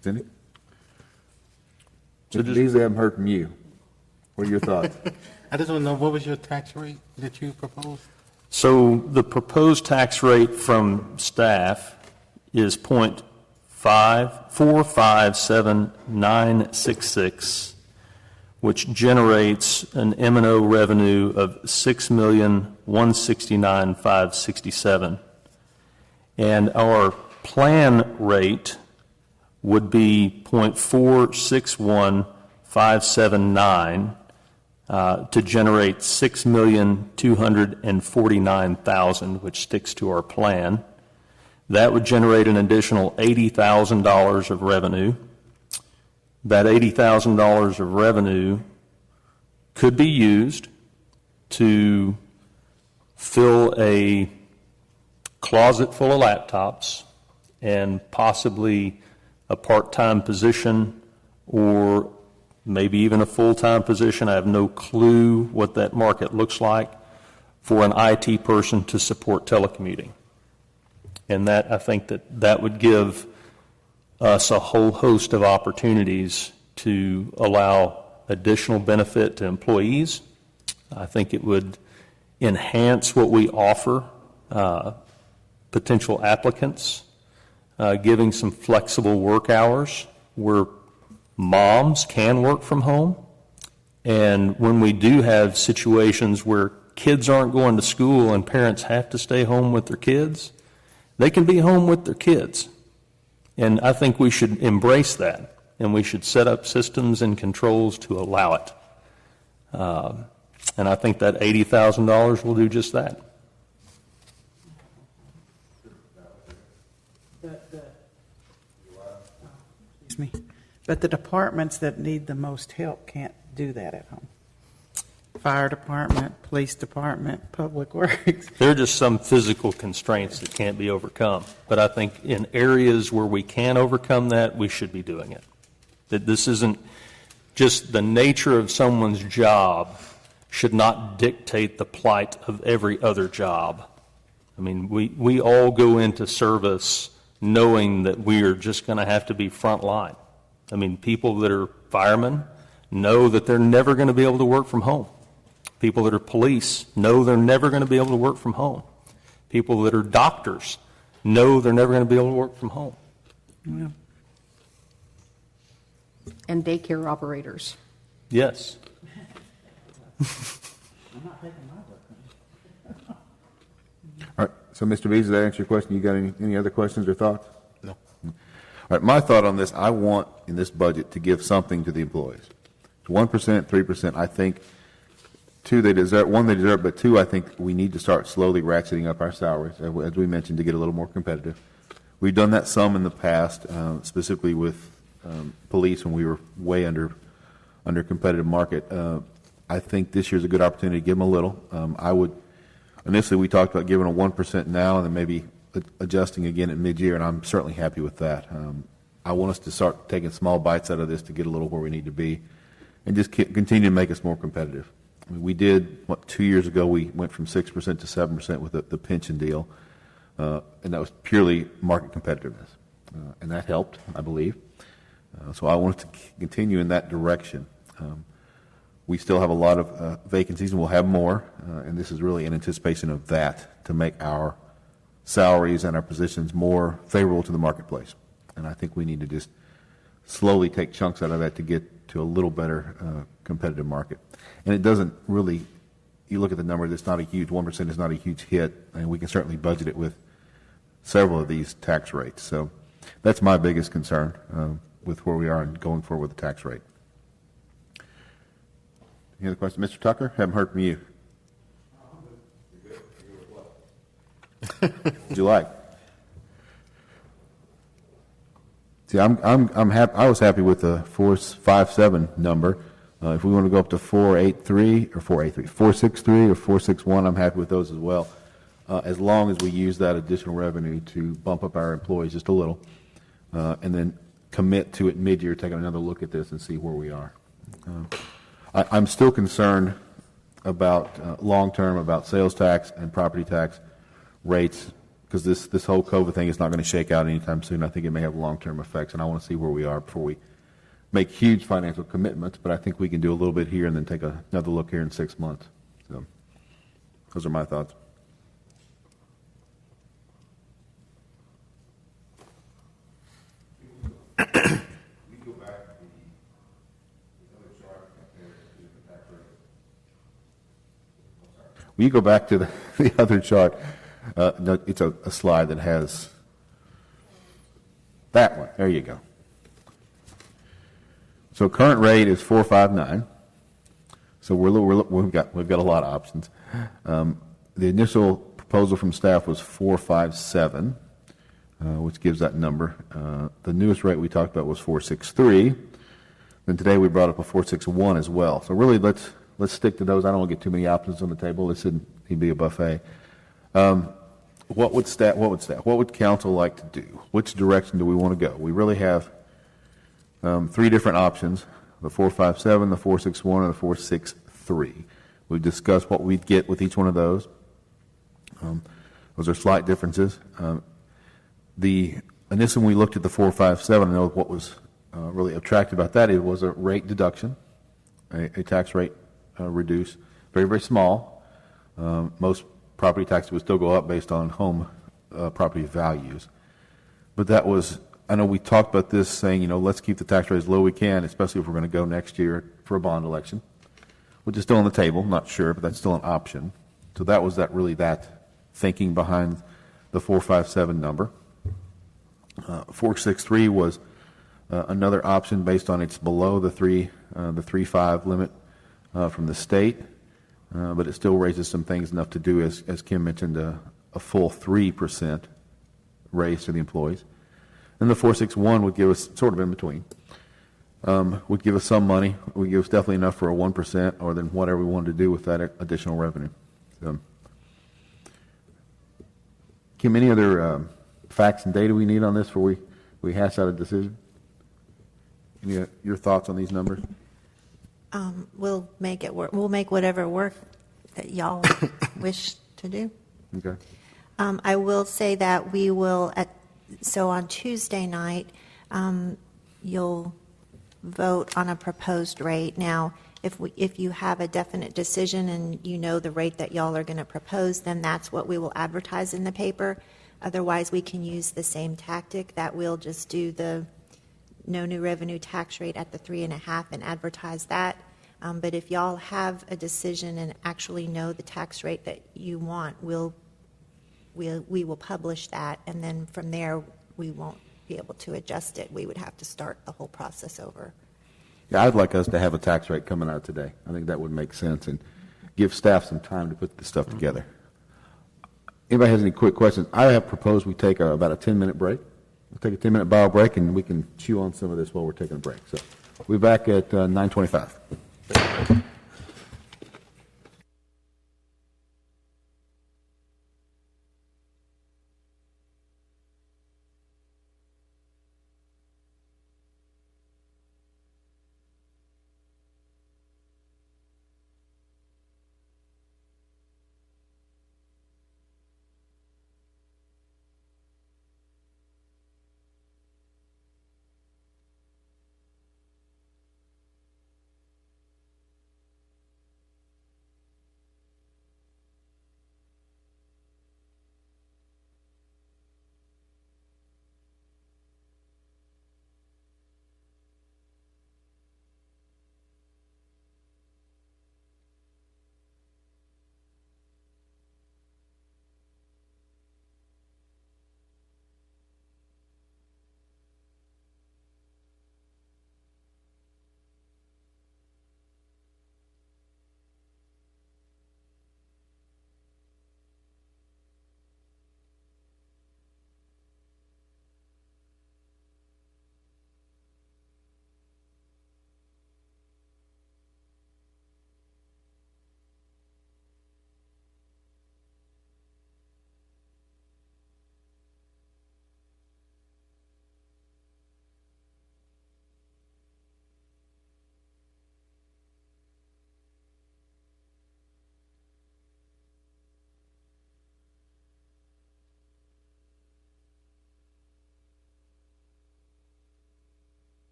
Cindy? Mr. Beasley, I haven't heard from you. What are your thoughts? I just want to know, what was your tax rate that you proposed? So the proposed tax rate from staff is .457,966, which generates an M&O revenue of $6,169,567. And our plan rate would be .461579 to generate $6,249,000, which sticks to our plan. That would generate an additional $80,000 of revenue. That $80,000 of revenue could be used to fill a closet full of laptops and possibly a part-time position or maybe even a full-time position. I have no clue what that market looks like for an IT person to support telecommuting. And that, I think that would give us a whole host of opportunities to allow additional benefit to employees. I think it would enhance what we offer potential applicants, giving some flexible work hours where moms can work from home. And when we do have situations where kids aren't going to school and parents have to stay home with their kids, they can be home with their kids. And I think we should embrace that, and we should set up systems and controls to allow it. And I think that $80,000 will do just that. Excuse me. But the departments that need the most help can't do that at home. Fire department, police department, public works. There are just some physical constraints that can't be overcome. But I think in areas where we can overcome that, we should be doing it. That this isn't just the nature of someone's job should not dictate the plight of every other job. I mean, we all go into service knowing that we are just going to have to be front line. I mean, people that are firemen know that they're never going to be able to work from home. People that are police know they're never going to be able to work from home. People that are doctors know they're never going to be able to work from home. Yeah. And daycare operators. Yes. I'm not taking my vote. All right, so Mr. Bees, does that answer your question? You got any other questions or thoughts? No. All right, my thought on this, I want in this budget to give something to the employees. 1%, 3%, I think, two, they deserve, one, they deserve, but two, I think we need to start slowly ratcheting up our salaries, as we mentioned, to get a little more competitive. We've done that some in the past, specifically with police when we were way under competitive market. I think this year's a good opportunity to give them a little. I would, initially we talked about giving a 1% now and then maybe adjusting again at mid-year, and I'm certainly happy with that. I want us to start taking small bites out of this to get a little where we need to be and just continue to make us more competitive. I mean, we did, 2 years ago, we went from 6% to 7% with the pension deal, and that was purely market competitiveness. And that helped, I believe. So I want to continue in that direction. We still have a lot of vacancies, and we'll have more, and this is really in anticipation of that, to make our salaries and our positions more favorable to the marketplace. And I think we need to just slowly take chunks out of that to get to a little better competitive market. And it doesn't really, you look at the number, it's not a huge, 1% is not a huge hit, and we can certainly budget it with several of these tax rates. So that's my biggest concern with where we are and going forward with the tax rate. Any other questions? Mr. Tucker, haven't heard from you. Would you like? See, I'm happy. I was happy with the 457 number. If we want to go up to 463 or 461, I'm happy with those as well. As long as we use that additional revenue to bump up our employees just a little, and then commit to it mid-year, taking another look at this and see where we are. I'm still concerned about long-term, about sales tax and property tax rates, because this whole COVID thing is not going to shake out anytime soon. I think it may have long-term effects, and I want to see where we are before we make huge financial commitments, but I think we can do a little bit here and then take another look here in 6 months. So those are my thoughts. Will you go back to the other chart? No, it's a slide that has that one. There you go. So current rate is 459. So we've got a lot of options. The initial proposal from staff was 457, which gives that number. The newest rate we talked about was 463. Then today we brought up a 461 as well. So really, let's stick to those. I don't want to get too many options on the table. This shouldn't be a buffet. What would council like to do? Which direction do we want to go? We really have 3 different options: the 457, the 461, and the 463. We've discussed what we'd get with each one of those. Those are slight differences. Initially, when we looked at the 457, I know what was really attractive about that. It was a rate deduction, a tax rate reduce, very, very small. Most property taxes would still go up based on home property values. But that was, I know we talked about this saying, let's keep the tax rate as low we can, especially if we're going to go next year for a bond election, which is still on the table, not sure, but that's still an option. So that was that thinking behind the 457 number. 463 was another option based on it's below the 3.5 limit from the state, but it still raises some things enough to do, as Kim mentioned, a full 3% raise to the employees. And the 461 would give us sort of in between. Would give us some money. Would give us definitely enough for a 1%, or then whatever we wanted to do with that additional revenue. So, Kim, any other facts and data we need on this before we hash out a decision? Any your thoughts on these numbers? We'll make it work. We'll make whatever work that y'all wish to do. Okay. I will say that we will, so on Tuesday night, you'll vote on a proposed rate. Now, if you have a definite decision and you know the rate that y'all are going to propose, then that's what we will advertise in the paper. Otherwise, we can use the same tactic that we'll just do the no new revenue tax rate at the 3.5 and advertise that. But if y'all have a decision and actually know the tax rate that you want, we will publish that, and then from there, we won't be able to adjust it. We would have to start the whole process over. Yeah, I'd like us to have a tax rate coming out today. I think that would make sense and give staff some time to put this stuff together. Anybody has any quick questions? I have proposed we take about a 10-minute break. We'll take a 10-minute bio break, and we can chew on some of this while we're taking a break. So we'll be back at 9:25.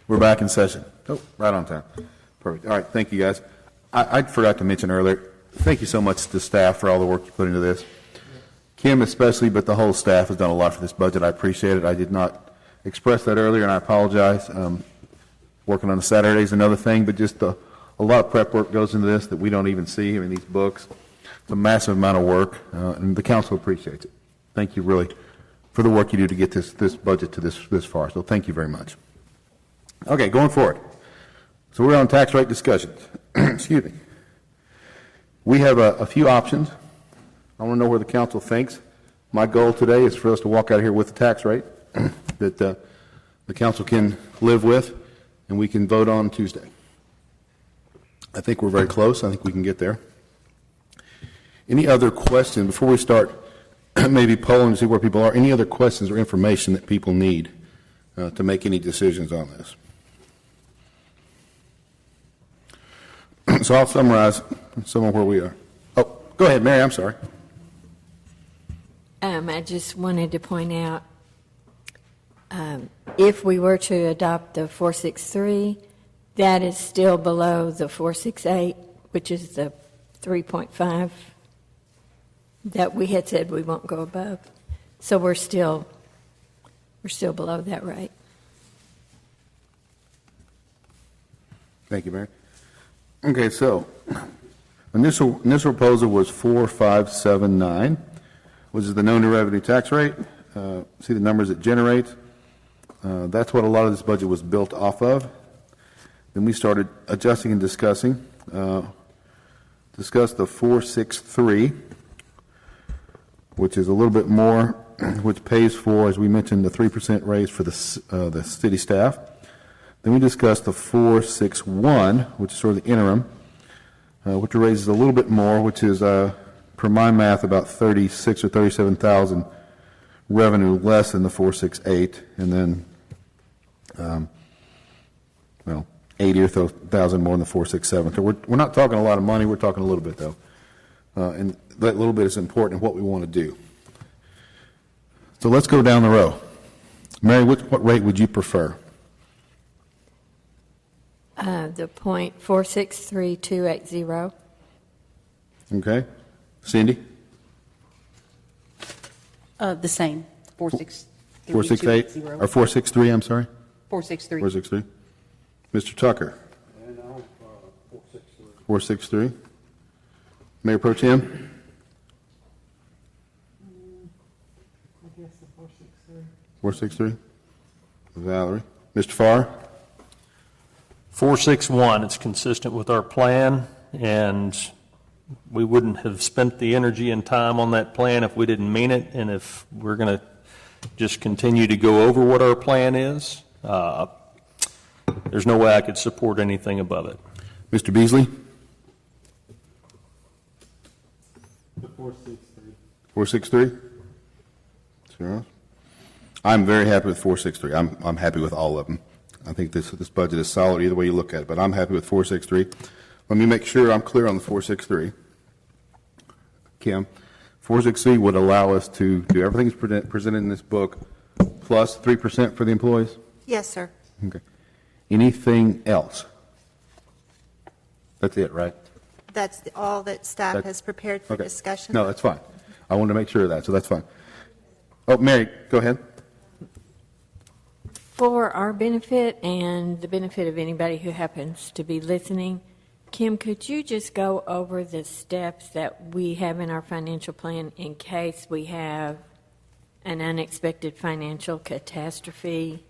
We're back in session. Oh, right on time. Perfect. All right, thank you, guys. I forgot to mention earlier, thank you so much to staff for all the work you put into this. Kim especially, but the whole staff has done a lot for this budget. I appreciate it. I did not express that earlier, and I apologize. Working on a Saturday is another thing, but just a lot of prep work goes into this that we don't even see. I mean, these books, it's a massive amount of work, and the council appreciates it. Thank you really for the work you do to get this budget to this far. So thank you very much. Okay, going forward. So we're on tax rate discussions. Excuse me. We have a few options. I want to know where the council thinks. My goal today is for us to walk out of here with a tax rate that the council can live with and we can vote on Tuesday. I think we're very close. I think we can get there. Any other questions before we start maybe polling to see where people are? Any other questions or information that people need to make any decisions on this? So I'll summarize some of where we are. Oh, go ahead, Mary. I'm sorry. I just wanted to point out, if we were to adopt the 463, that is still below the 468, which is the 3.5 that we had said we won't go above. So we're still below that rate. Thank you, Mary. Okay, so initial proposal was 4,579, which is the known to revenue tax rate. See the numbers it generates. That's what a lot of this budget was built off of. Then we started adjusting and discussed the 463, which is a little bit more, which pays for, as we mentioned, the 3% raise for the city staff. Then we discussed the 461, which is sort of the interim, which raises a little bit more, which is, per my math, about 36 or 37,000 revenue less than the 468, and then, 80 or 1,000 more than the 467. So we're not talking a lot of money. We're talking a little bit, though, and that little bit is important in what we want to do. So let's go down the row. Mary, what rate would you prefer? The .463280. Okay. Cindy? The same, 463. 468 or 463, I'm sorry? 463. 463. Mr. Tucker? 463. Mayor Pro Tem? I guess the 463. 463. Valerie? Mr. Farr? 461, it's consistent with our plan, and we wouldn't have spent the energy and time on that plan if we didn't mean it, and if we're going to just continue to go over what our plan is, there's no way I could support anything above it. Mr. Beasley? 463. 463? Sure. I'm very happy with 463. I'm happy with all of them. I think this budget is solid either way you look at it, but I'm happy with 463. Let me make sure I'm clear on the 463. Kim, 463 would allow us to do everything that's presented in this book plus 3% for the employees? Yes, sir. Okay. Anything else? That's it, right? That's all that staff That- has prepared for Okay. discussion. No, that's fine. I wanted to make sure of that, so that's fine. Oh, Mary, go ahead. For our benefit and the benefit of anybody who happens to be listening, Kim, could you just go over the steps that we have in our financial plan in case we have an unexpected financial catastrophe?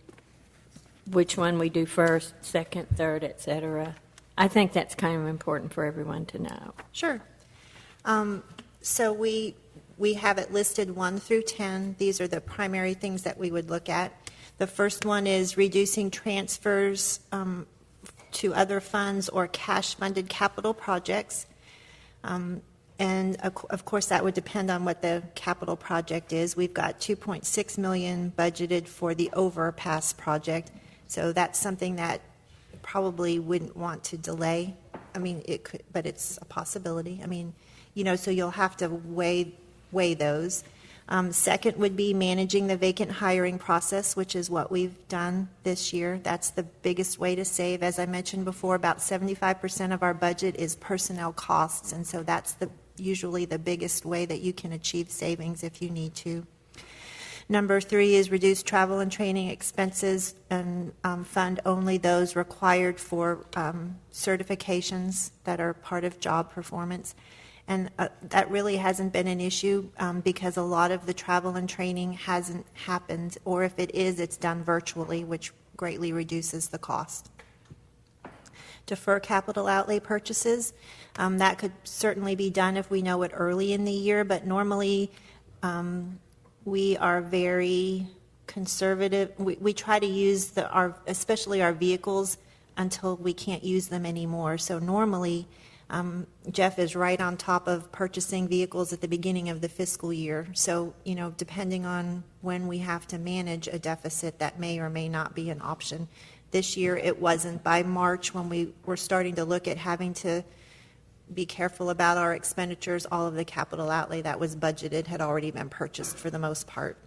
Which one we do first, second, third, et cetera? I think that's kind of important for everyone to know. Sure. So we have it listed 1 through 10. These are the primary things that we would look at. The first one is reducing transfers to other funds or cash-funded capital projects. And of course, that would depend on what the capital project is. We've got $2.6 million budgeted for the overpass project. So that's something that probably wouldn't want to delay. I mean, it could, but it's a possibility. I mean, so you'll have to weigh those. Second would be managing the vacant hiring process, which is what we've done this year. That's the biggest way to save. As I mentioned before, about 75% of our budget is personnel costs, and so that's usually the biggest way that you can achieve savings if you need to. Number 3 is reduce travel and training expenses and fund only those required for certifications that are part of job performance. And that really hasn't been an issue because a lot of the travel and training hasn't happened, or if it is, it's done virtually, which greatly reduces the cost. Defer capital outlay purchases. That could certainly be done if we know it early in the year, but normally we are very conservative. We try to use especially our vehicles until we can't use them anymore. So normally, Jeff is right on top of purchasing vehicles at the beginning of the fiscal year. So, depending on when we have to manage a deficit, that may or may not be an option. This year, it wasn't. By March, when we were starting to look at having to be careful about our expenditures, all of the capital outlay that was budgeted had already been purchased for the most part.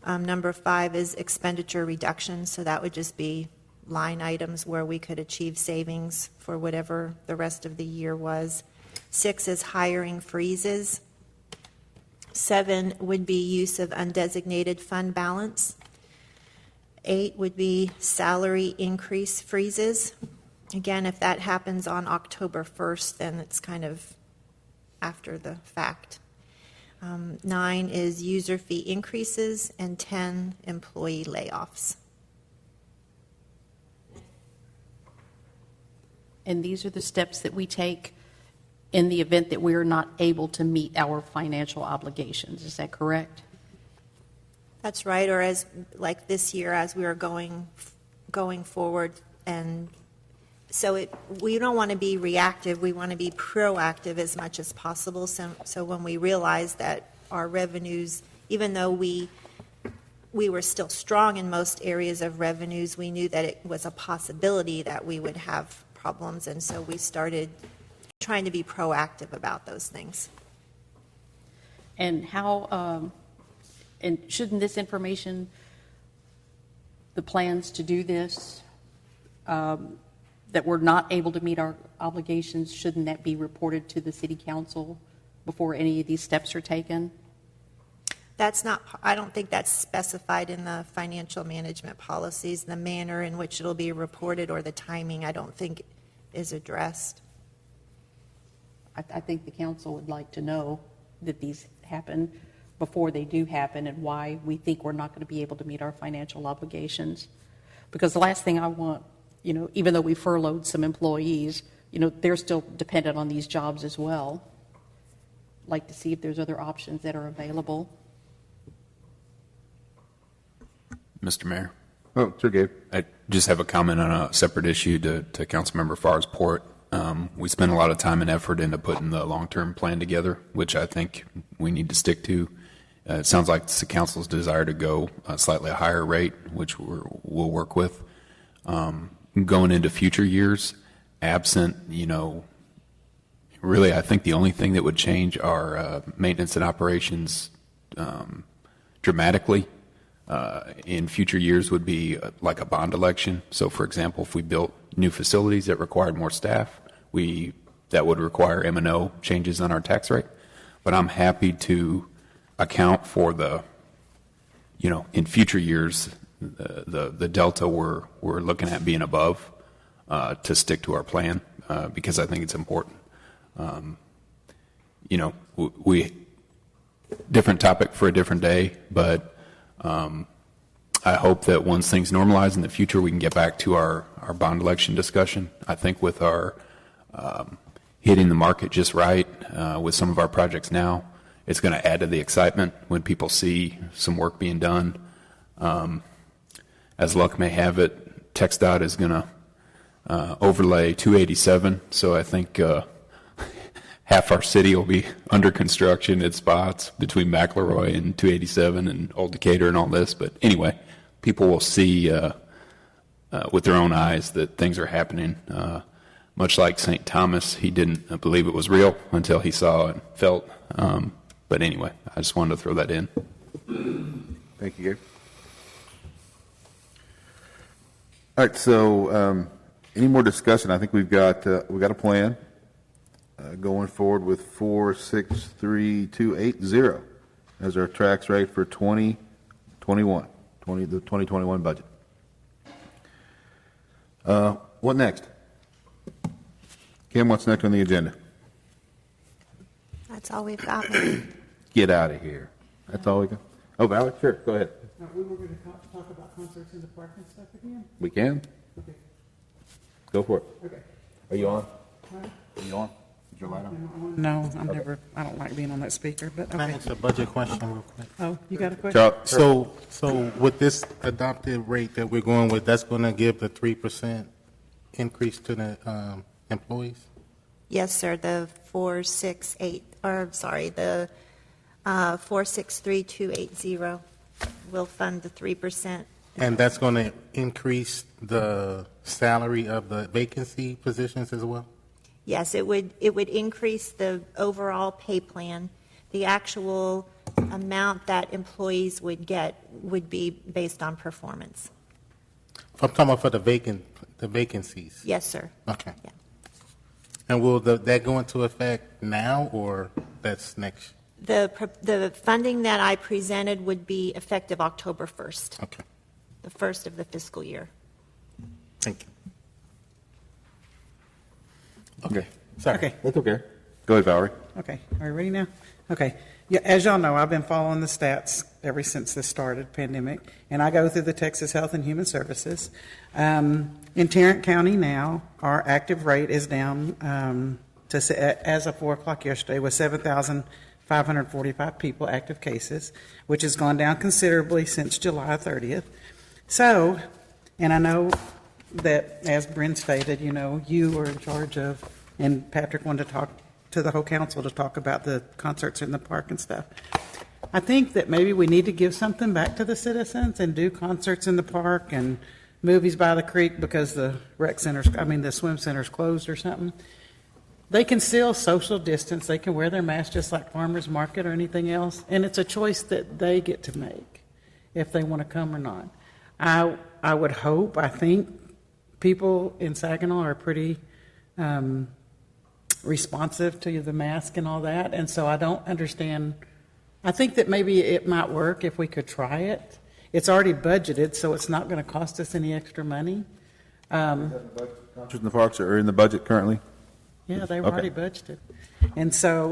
Number 5 is expenditure reduction. So that would just be line items where we could achieve savings for whatever the rest of the year was. 6 is hiring freezes. 7 would be use of undesignated fund balance. 8 would be salary increase freezes. Again, if that happens on October 1st, then it's kind of after the fact. 9 is user fee increases, and 10, employee layoffs. And these are the steps that we take in the event that we are not able to meet our financial obligations. Is that correct? That's right, or as like this year, as we are going forward, and so we don't want to be reactive. We want to be proactive as much as possible. So when we realize that our revenues, even though we were still strong in most areas of revenues, we knew that it was a possibility that we would have problems, and so we started trying to be proactive about those things. And how, and shouldn't this information, the plans to do this, that we're not able to meet our obligations, shouldn't that be reported to the city council before any of these steps are taken? That's not, I don't think that's specified in the financial management policies. The manner in which it'll be reported or the timing, I don't think is addressed. I think the council would like to know that these happen before they do happen and why we think we're not going to be able to meet our financial obligations. Because the last thing I want, even though we furloughed some employees, they're still dependent on these jobs as well. Like to see if there's other options that are available. Mr. Mayor, Oh, sure, Gabe. I just have a comment on a separate issue to Councilmember Farr's report. We spent a lot of time and effort into putting the long-term plan together, which I think we need to stick to. It sounds like it's the council's desire to go a slightly higher rate, which we'll work with. Going into future years, absent, really, I think the only thing that would change our maintenance and operations dramatically in future years would be like a bond election. So, for example, if we built new facilities that required more staff, that would require M&O changes on our tax rate. But I'm happy to account for in future years, the delta we're looking at being above to stick to our plan because I think it's important. We different topic for a different day, but I hope that once things normalize in the future, we can get back to our bond election discussion. I think with our hitting the market just right with some of our projects now, it's going to add to the excitement when people see some work being done. As luck may have it, TxDOT is going to overlay 287, so I think half our city will be under construction at spots between McElroy and 287 and Old Decatur and all this. But anyway, people will see with their own eyes that things are happening. Much like St. Thomas, he didn't believe it was real until he saw and felt. But anyway, I just wanted to throw that in. Thank you, Gabe. All right, so any more discussion? I think we've got a plan going forward with 463,280 as our tax rate for 2021, the 2021 budget. What next? Kim, what's next on the agenda? That's all we've got. Get out of here. That's all we got? Oh, Valerie, sure, go ahead. We were going to talk about concerts in the park and stuff again? We can? Okay. Go for it. Okay. Are you on? Huh? Are you on? Is your light on? No, I don't like being on that speaker, but Can I okay. ask a budget question real quick? Oh, you got a question? Charles, So with this adopted rate that we're going with, that's going to give the 3% increase to the employees? Yes, sir, the 463,280 will fund the 3%. And that's going to increase the salary of the vacancy positions as well? Yes, it would increase the overall pay plan. The actual amount that employees would get would be based on performance. I'm talking about for the vacancies? Yes, sir. Okay. Yeah. And will that go into effect now, or that's next? The funding that I presented would be effective October 1st, Okay, the first of the fiscal year. thank you. okay. Sorry. Okay. That's okay. Go ahead, Valerie. Okay, are you ready now? Okay. Yeah, as y'all know, I've been following the stats ever since this started, pandemic, and I go through the Texas Health and Human Services. In Tarrant County now, our active rate is down as of 4 o'clock yesterday was 7,545 people, active cases, which has gone down considerably since July 30th. So, and I know that, as Bryn stated, you are in charge of, and Patrick wanted to talk to the whole council to talk about the concerts in the park and stuff. I think that maybe we need to give something back to the citizens and do concerts in the park and movies by the creek because the the swim center's closed or something. They can still social distance. They can wear their mask just like farmers market or anything else. And it's a choice that they get to make if they want to come or not. I would hope, I think people in Saginaw are pretty responsive to the mask and all that. And so I don't understand. I think that maybe it might work if we could try it. It's already budgeted, so it's not going to cost us any extra money. Concerts in the parks are in the budget currently? Yeah, they were Okay. already budgeted.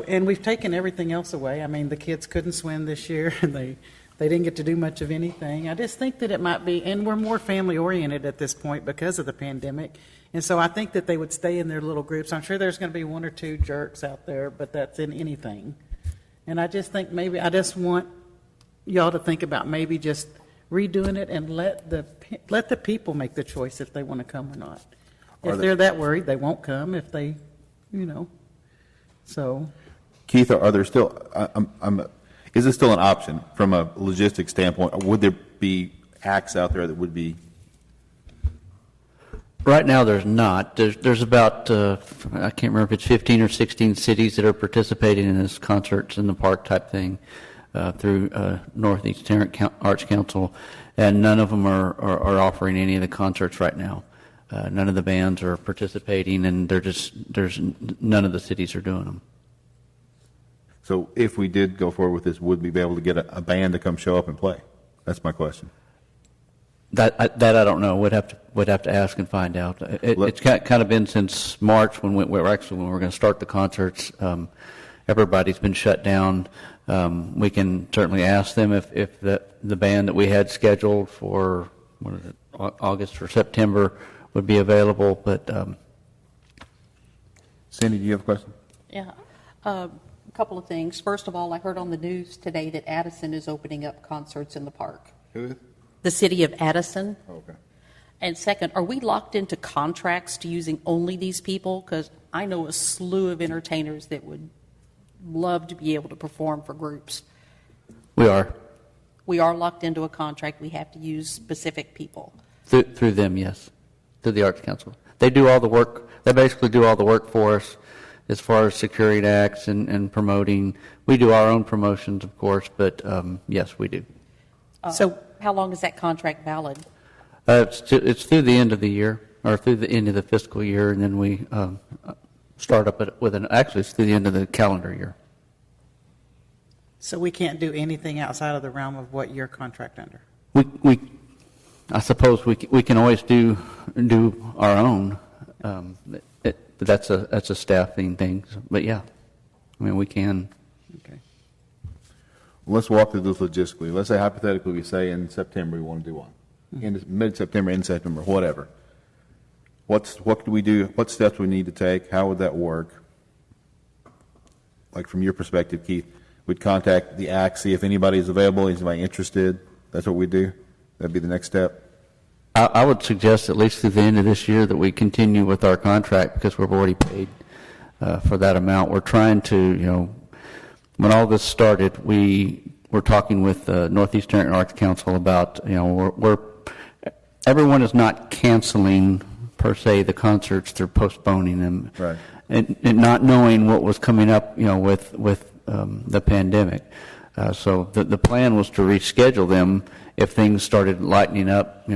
And we've taken everything else away. I mean, the kids couldn't swim this year, and they didn't get to do much of anything. I just think that it might be, and we're more family-oriented at this point because of the pandemic, and so I think that they would stay in their little groups. I'm sure there's going to be one or two jerks out there, but that's in anything. And I just think I just want y'all to think about maybe just redoing it and let the people make the choice if they want to come or not. If they're that worried, they won't come. If they, so. Keith, are there still, is it still an option from a logistics standpoint? Or would there be acts out there that would be? Right now, there's not. There's about, I can't remember if it's 15 or 16 cities that are participating in this concerts in the park type thing through Northeast Tarrant Arts Council, and none of them are offering any of the concerts right now. None of the bands are participating, and none of the cities are doing them. So if we did go forward with this, would we be able to get a band to come show up and play? That's my question. That I don't know. We'd have to ask and find out. It's kind of been since March when we're going to start the concerts. Everybody's been shut down. We can certainly ask them if the band that we had scheduled for August or September would be available. But Sandy, do you have a question? Yeah. A couple of things. First of all, I heard on the news today that Addison is opening up concerts in the park. Who is? The city of Addison. Oh, okay. And second, are we locked into contracts to using only these people? Because I know a slew of entertainers that would love to be able to perform for groups. we are We are locked into a contract. We have to use specific people. through them, yes, through the Arts Council. They do all the work. They basically do all the work for us. as far as securing acts and promoting. We do our own promotions, of course, but yes, we do. So how long is that contract valid? It's through the end of the year, or through the end of the fiscal year, and then we start up actually it's through the end of the calendar year. So we can't do anything outside of the realm of what you're contract under? I suppose we can always do our own, but that's a staffing thing. But yeah, I mean we can. Okay. Well, let's walk through this logistically. Let's say hypothetically we say in September we want to do one, in mid-September, in September, whatever. What do we do? What steps we need to take? How would that work? Like from your perspective, Keith, we'd contact the ACT, see if anybody's available, is anybody interested. That's what we do. That'd be the next step. I would suggest at least through the end of this year that we continue with our contract because we've already paid for that amount. We're trying to, when all this started, we were talking with the Northeastern Arts Council about, everyone is not canceling per se the concerts; they're postponing them, right? And not knowing what was coming up, with the pandemic. So the plan was to reschedule them if things started lightening up,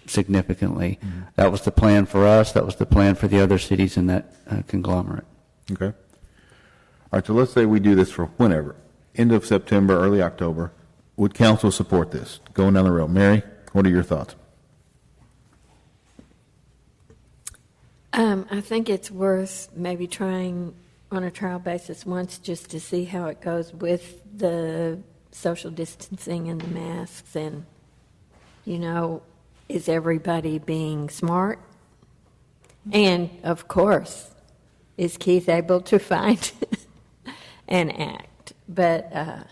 significantly. Mm-hmm. That was the plan for us. That was the plan for the other cities in that conglomerate. Okay. All right, so let's say we do this for whenever, end of September, early October. Would council support this going down the road? Mary, what are your thoughts? I think it's worth maybe trying on a trial basis once just to see how it goes with the social distancing and the masks and, is everybody being smart? And, of course, is Keith able to find an act? But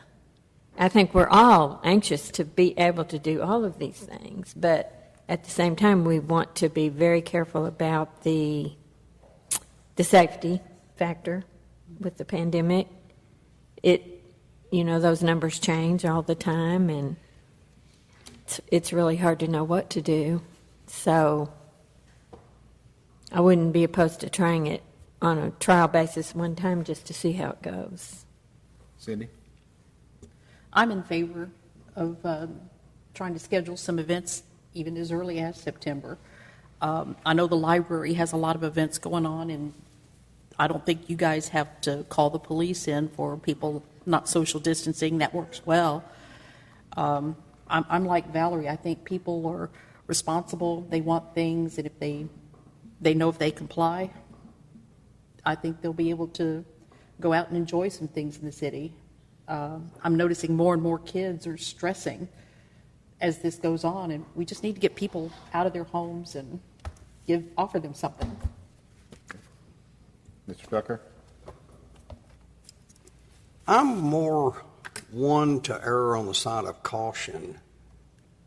I think we're all anxious to be able to do all of these things, but at the same time, we want to be very careful about the safety factor with the pandemic. Those numbers change all the time, and it's really hard to know what to do. So I wouldn't be opposed to trying it on a trial basis one time just to see how it goes. Cindy? I'm in favor of trying to schedule some events even as early as September. I know the library has a lot of events going on, and I don't think you guys have to call the police in for people not social distancing. That works well. I'm like Valerie. I think people are responsible. They want things, and if they know if they comply, I think they'll be able to go out and enjoy some things in the city. I'm noticing more and more kids are stressing as this goes on, and we just need to get people out of their homes and offer them something. Mr. Tucker? I'm more one to err on the side of caution.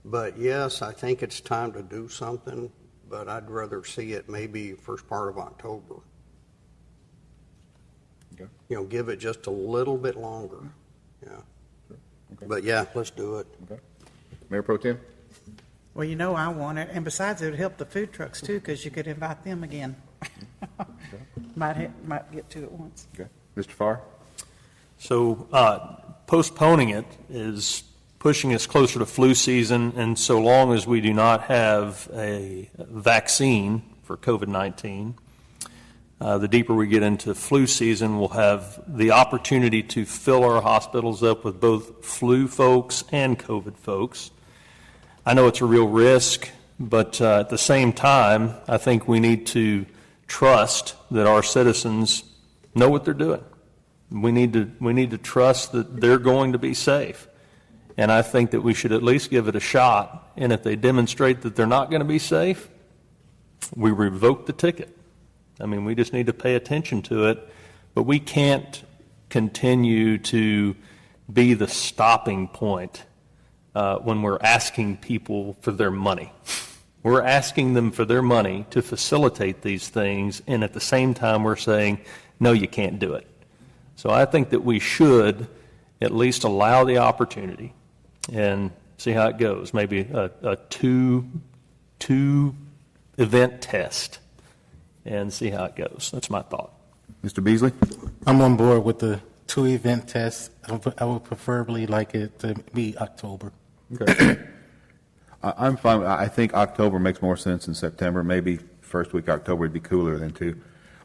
But yes, I think it's time to do something, but I'd rather see it maybe first part of October. Okay. Give it just a little bit longer. Yeah. Okay. But yeah, let's do it. Okay. Mayor Pro Tem? Well, I want it, and besides, it would help the food trucks too, because you could invite them again. Might get to it once. Okay. Mr. Farr? So postponing it is pushing us closer to flu season, and so long as we do not have a vaccine for COVID-19, the deeper we get into flu season, we'll have the opportunity to fill our hospitals up with both flu folks and COVID folks. I know it's a real risk, but at the same time, I think we need to trust that our citizens know what they're doing. We need to trust that they're going to be safe. And I think that we should at least give it a shot. And if they demonstrate that they're not going to be safe, we revoke the ticket. I mean, we just need to pay attention to it. But we can't continue to be the stopping point when we're asking people for their money. We're asking them for their money to facilitate these things, and at the same time we're saying, no, you can't do it. So I think that we should at least allow the opportunity and see how it goes. Maybe a two event test and see how it goes. That's my thought. Mr. Beasley? I'm on board with the 2 event tests. I would preferably like it to be October. Okay. I'm fine. I think October makes more sense than September. Maybe first week October would be cooler than 2.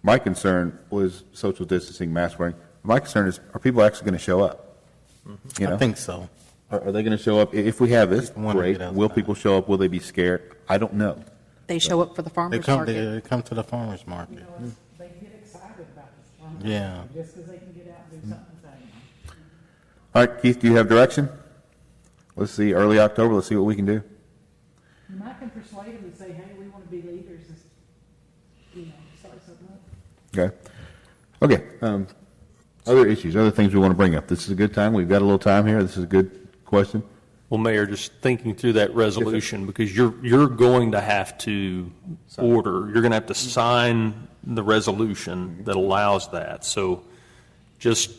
My concern was social distancing, mask wearing. My concern is, are people actually going to show up? You know? I think so. Are they going to show up? If we have this, wanna great. get Will outside. people show up? Will they be scared? I don't know. They show up for the They farmer's come, market. they come to the farmer's market. You know, they get excited about this farm. Yeah. Just because they can get out and do something, say, All right, Keith, do you have direction? Let's see, early October, let's see what we can do. you might can persuade them to say, hey, we want to be leaders and, you know, start something up. Okay. Okay. Other issues, other things we want to bring up. This is a good time. We've got a little time here. This is a good question. Well, Mayor, just thinking through that resolution, because you're going to have to you're going to have to sign the resolution that allows that. So just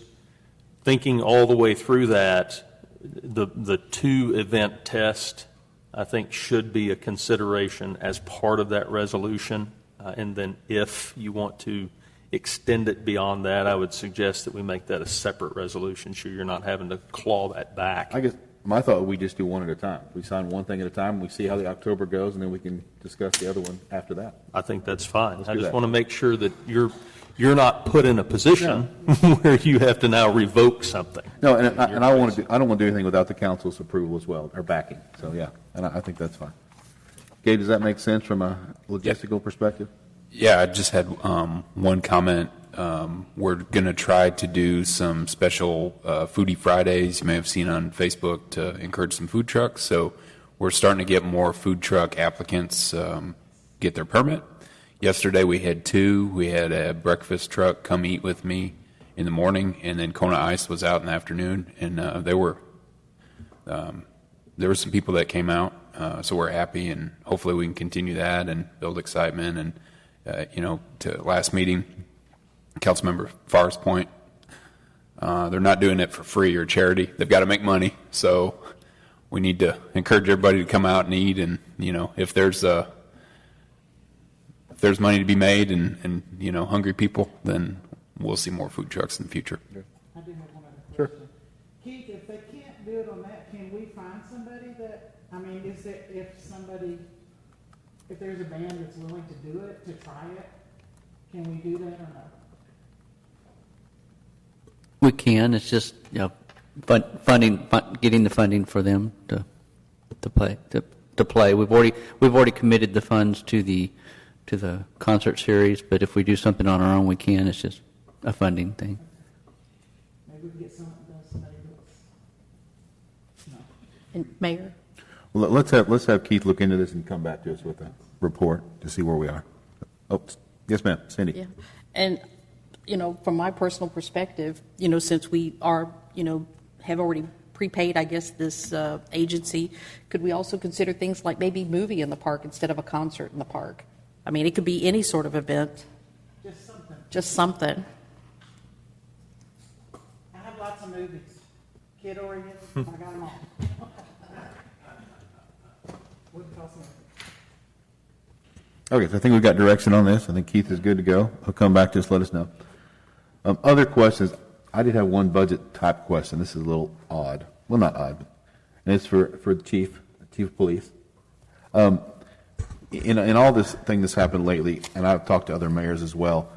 thinking all the way through that, the 2 event test, I think, should be a consideration as part of that resolution. And then if you want to extend it beyond that, I would suggest that we make that a separate resolution, so you're not having to claw that back. I guess my thought we just do one at a time. We sign one thing at a time, we see how the October goes, and then we can discuss the other one after that. I think that's fine. Let's I do just that. want to make sure that you're not put in a position where you have to now revoke something. No, and I don't want to do anything without the council's approval as well, or backing. So, yeah, and I think that's fine. Gabe, does that make sense from a logistical perspective? Yeah, I just had one comment. We're going to try to do some special Foodie Fridays, you may have seen on Facebook, to encourage some food trucks. So we're starting to get more food truck applicants get their permit. Yesterday we had 2. We had a breakfast truck come eat with me in the morning, and then Kona Ice was out in the afternoon, and there were some people that came out, so we're happy, and hopefully we can continue that and build excitement. And to last meeting, Councilmember Forrest Point, they're not doing it for free or charity. They've got to make money, so we need to encourage everybody to come out and eat. And if there's money to be made and hungry people, then we'll see more food trucks in the future. I do have one other question. Keith, if they can't do it on that, can we find somebody that, I mean, is there, if there's a band that's willing to do it, to try it, can we do that or not? We can, it's just, funding, getting the funding for them to play. We've already committed the funds to the concert series, but if we do something on our own, we can. It's just a funding thing. Maybe we can get somebody that's, no. And Mayor? Well, let's have Keith look into this and come back to us with a report to see where we are. Oh, yes, ma'am. Cindy. Yeah. And, from my personal perspective, since we are, have already prepaid, I guess, this agency, could we also consider things like maybe movie in the park instead of a concert in the park? I mean, it could be any sort of event. Just something. Just something. I have lots of movies. Kid-oriented, I got them all. Wouldn't cost me. Okay, so I think we've got direction on this. I think Keith is good to go. He'll come back to us, let us know. Other questions? I did have one budget type question. This is a little odd. Well, not odd, and it's for the chief of police. In all this thing that's happened lately, and I've talked to other mayors as well,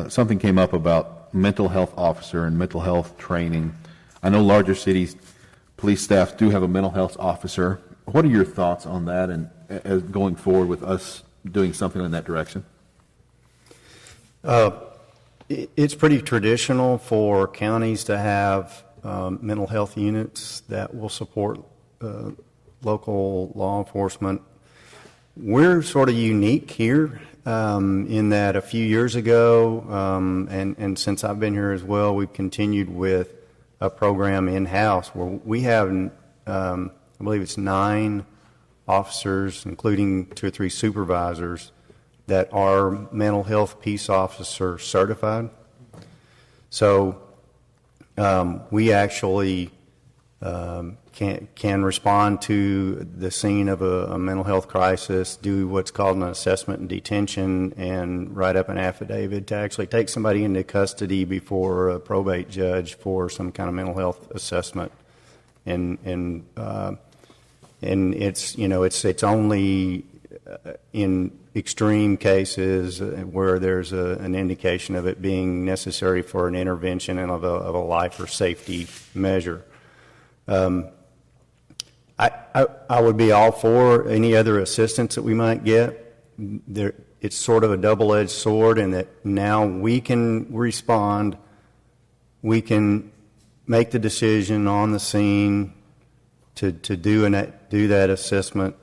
something came up about mental health officer and mental health training. I know larger cities, police staff do have a mental health officer. What are your thoughts on that and as going forward with us doing something in that direction? It's pretty traditional for counties to have mental health units that will support local law enforcement. We're sort of unique here in that a few years ago, and since I've been here as well, we've continued with a program in-house where we have, I believe it's 9 officers, including 2 or 3 supervisors, that are mental health peace officer certified. So we actually can respond to the scene of a mental health crisis, do what's called an assessment and detention, and write up an affidavit to actually take somebody into custody before a probate judge for some kind of mental health assessment. And it's only in extreme cases where there's an indication of it being necessary for an intervention and of a life or safety measure. I would be all for any other assistance that we might get. It's sort of a double-edged sword in that now we can respond, we can make the decision on the scene to do that assessment.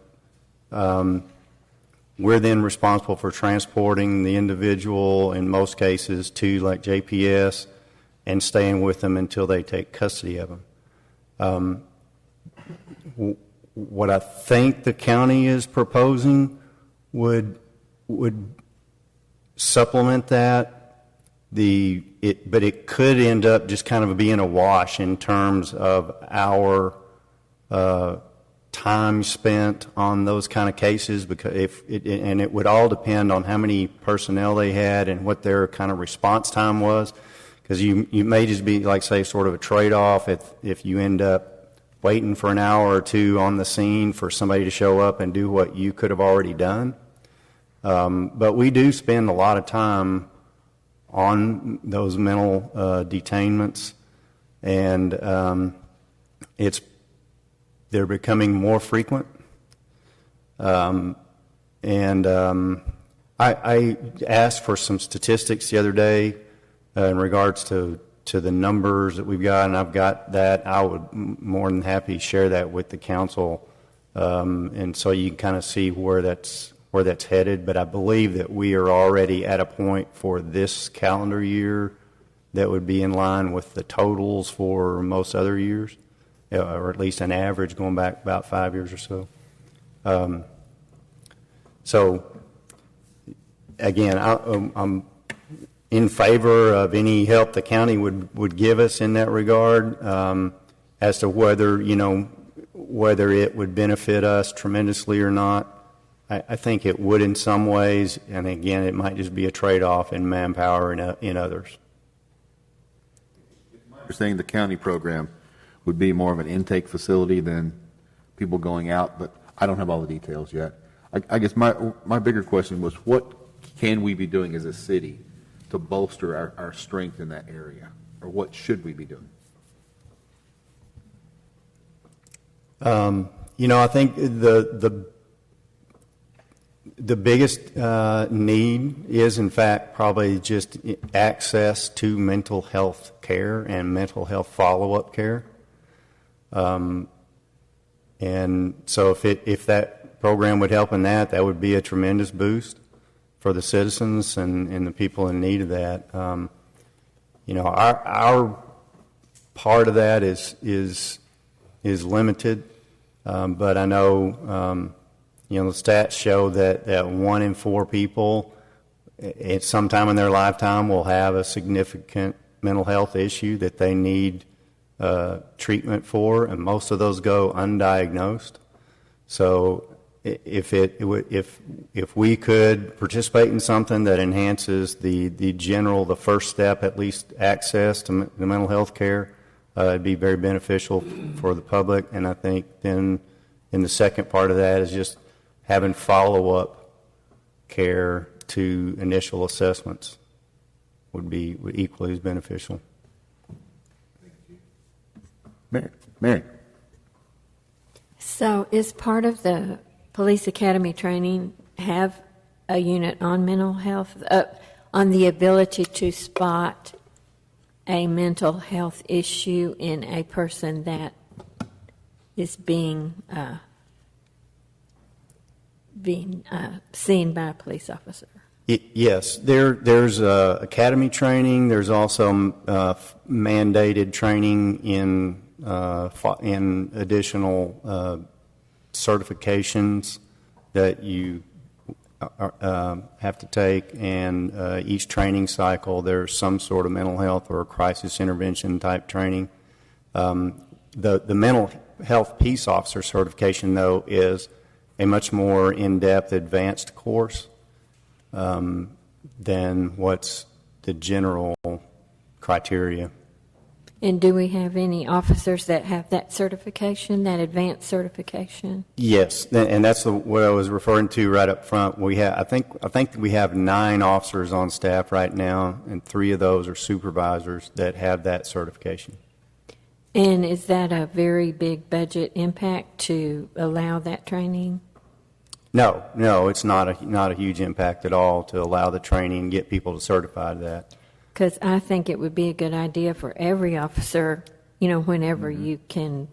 We're then responsible for transporting the individual, in most cases, to like JPS and staying with them until they take custody of them. What I think the county is proposing would supplement that, but it could end up just kind of being a wash in terms of our time spent on those kind of cases, because and it would all depend on how many personnel they had and what their kind of response time was, because you may just be like, say, sort of a trade-off if you end up waiting for an hour or two on the scene for somebody to show up and do what you could have already done. But we do spend a lot of time on those mental detainments, and they're becoming more frequent. I asked for some statistics the other day in regards to the numbers that we've got, and I've got that. I would more than happy share that with the council, and so you can kind of see where that's headed. But I believe that we are already at a point for this calendar year that would be in line with the totals for most other years, or at least an average going back about 5 years or so. So again, I'm in favor of any help the county would give us in that regard. As to whether it would benefit us tremendously or not, I think it would in some ways, and again, it might just be a trade-off in manpower in others. You're saying the county program would be more of an intake facility than people going out, but I don't have all the details yet. I guess my bigger question was, what can we be doing as a city to bolster our strength in that area, or what should we be doing? I think the biggest need is, in fact, probably just access to mental health care and mental health follow-up care. And so if that program would help in that would be a tremendous boost for the citizens and the people in need of that. Our part of that is limited, but I know the stats show that 1 in 4 people at some time in their lifetime will have a significant mental health issue that they need treatment for, and most of those go undiagnosed. So if we could participate in something that enhances the first step, at least access to the mental health care, it'd be very beneficial for the public. And I think then in the second part of that is just having follow-up care to initial assessments would equally as beneficial. Mary. So is part of the police academy training have a unit on mental health, on the ability to spot a mental health issue in a person that is being seen by a police officer? Yes, there's academy training. There's also mandated training in additional certifications that you have to take, and each training cycle there's some sort of mental health or crisis intervention type training. The mental health peace officer certification, though, is a much more in-depth, advanced course than what's the general criteria. And do we have any officers that have that certification, that advanced certification? Yes, and that's what I was referring to right up front. We have, I think we have 9 officers on staff right now, and 3 of those are supervisors that have that certification. And is that a very big budget impact to allow that training? No, it's not a huge impact at all to allow the training and get people to certify that. Because I think it would be a good idea for every officer, whenever you can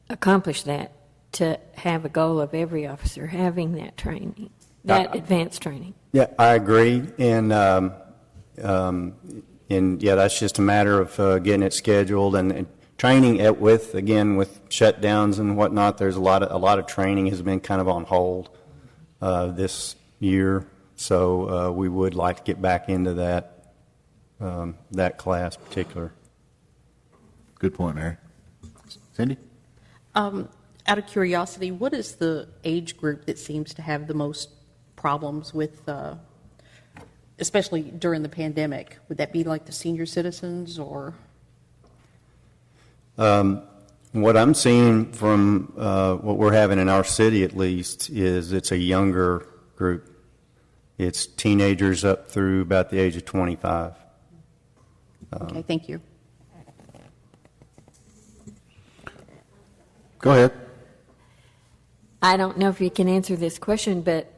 accomplish that, to have a goal of every officer having that training, that advanced training. Yeah, I agree, and yeah, that's just a matter of getting it scheduled and training it with shutdowns and whatnot. There's a lot of training has been kind of on hold this year. So we would like to get back into that class particular. Good point, Mary. Cindy? Out of curiosity, what is the age group that seems to have the most problems with, especially during the pandemic? Would that be like the senior citizens or? What I'm seeing from what we're having in our city, at least, is it's a younger group. It's teenagers up through about the age of 25. Okay, thank you. Go ahead. I don't know if you can answer this question, but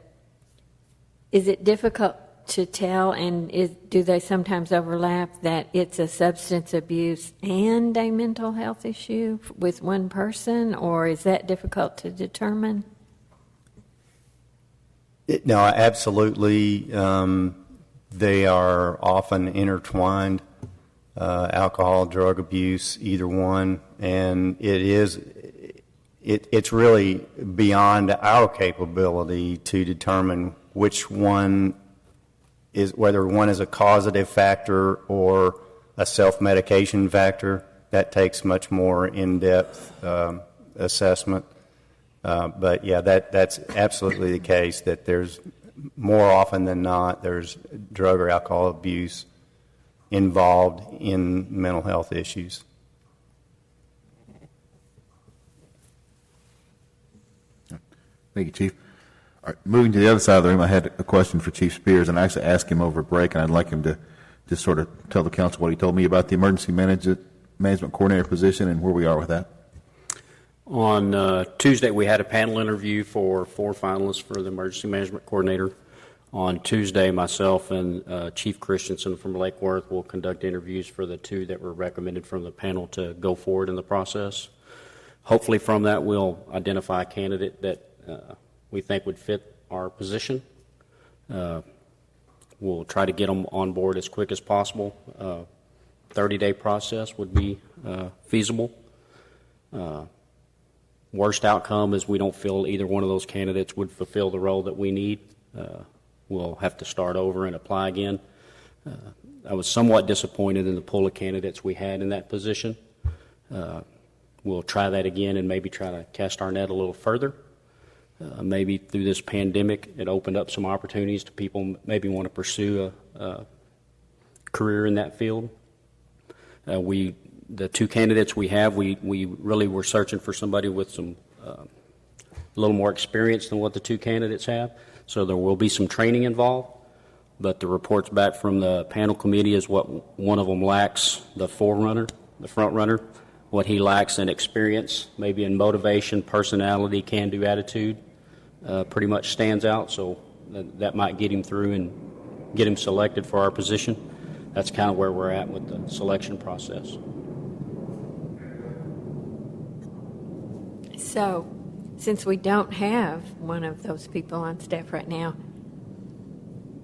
is it difficult to tell, and do they sometimes overlap, that it's a substance abuse and a mental health issue with one person, or is that difficult to determine? No, absolutely. They are often intertwined, alcohol, drug abuse, either one, and it's really beyond our capability to determine which one is, whether one is a causative factor or a self-medication factor. That takes much more in-depth assessment. But yeah, that's absolutely the case, that there's more often than not, there's drug or alcohol abuse involved in mental health issues. Thank you, Chief. All right, moving to the other side of the room, I had a question for Chief Spears, and I actually asked him over a break, and I'd like him to just sort of tell the council what he told me about the emergency management coordinator position and where we are with that. On Tuesday, we had a panel interview for 4 finalists for the emergency management coordinator. On Tuesday, myself and Chief Christensen from Lake Worth will conduct interviews for the 2 that were recommended from the panel to go forward in the process. Hopefully from that, we'll identify a candidate that we think would fit our position. We'll try to get them on board as quick as possible. 30-day process would be feasible. Worst outcome is we don't feel either one of those candidates would fulfill the role that we need. We'll have to start over and apply again. I was somewhat disappointed in the pool of candidates we had in that position. We'll try that again and maybe try to cast our net a little further. Maybe through this pandemic, it opened up some opportunities to people maybe want to pursue a career in that field. The 2 candidates we have, we really were searching for somebody with some a little more experience than what the 2 candidates have. So there will be some training involved, but the reports back from the panel committee is what one of them lacks, the front runner, what he lacks in experience, maybe in motivation, personality, can-do attitude, pretty much stands out. So that might get him through and get him selected for our position. That's kind of where we're at with the selection process. So, since we don't have one of those people on staff right now,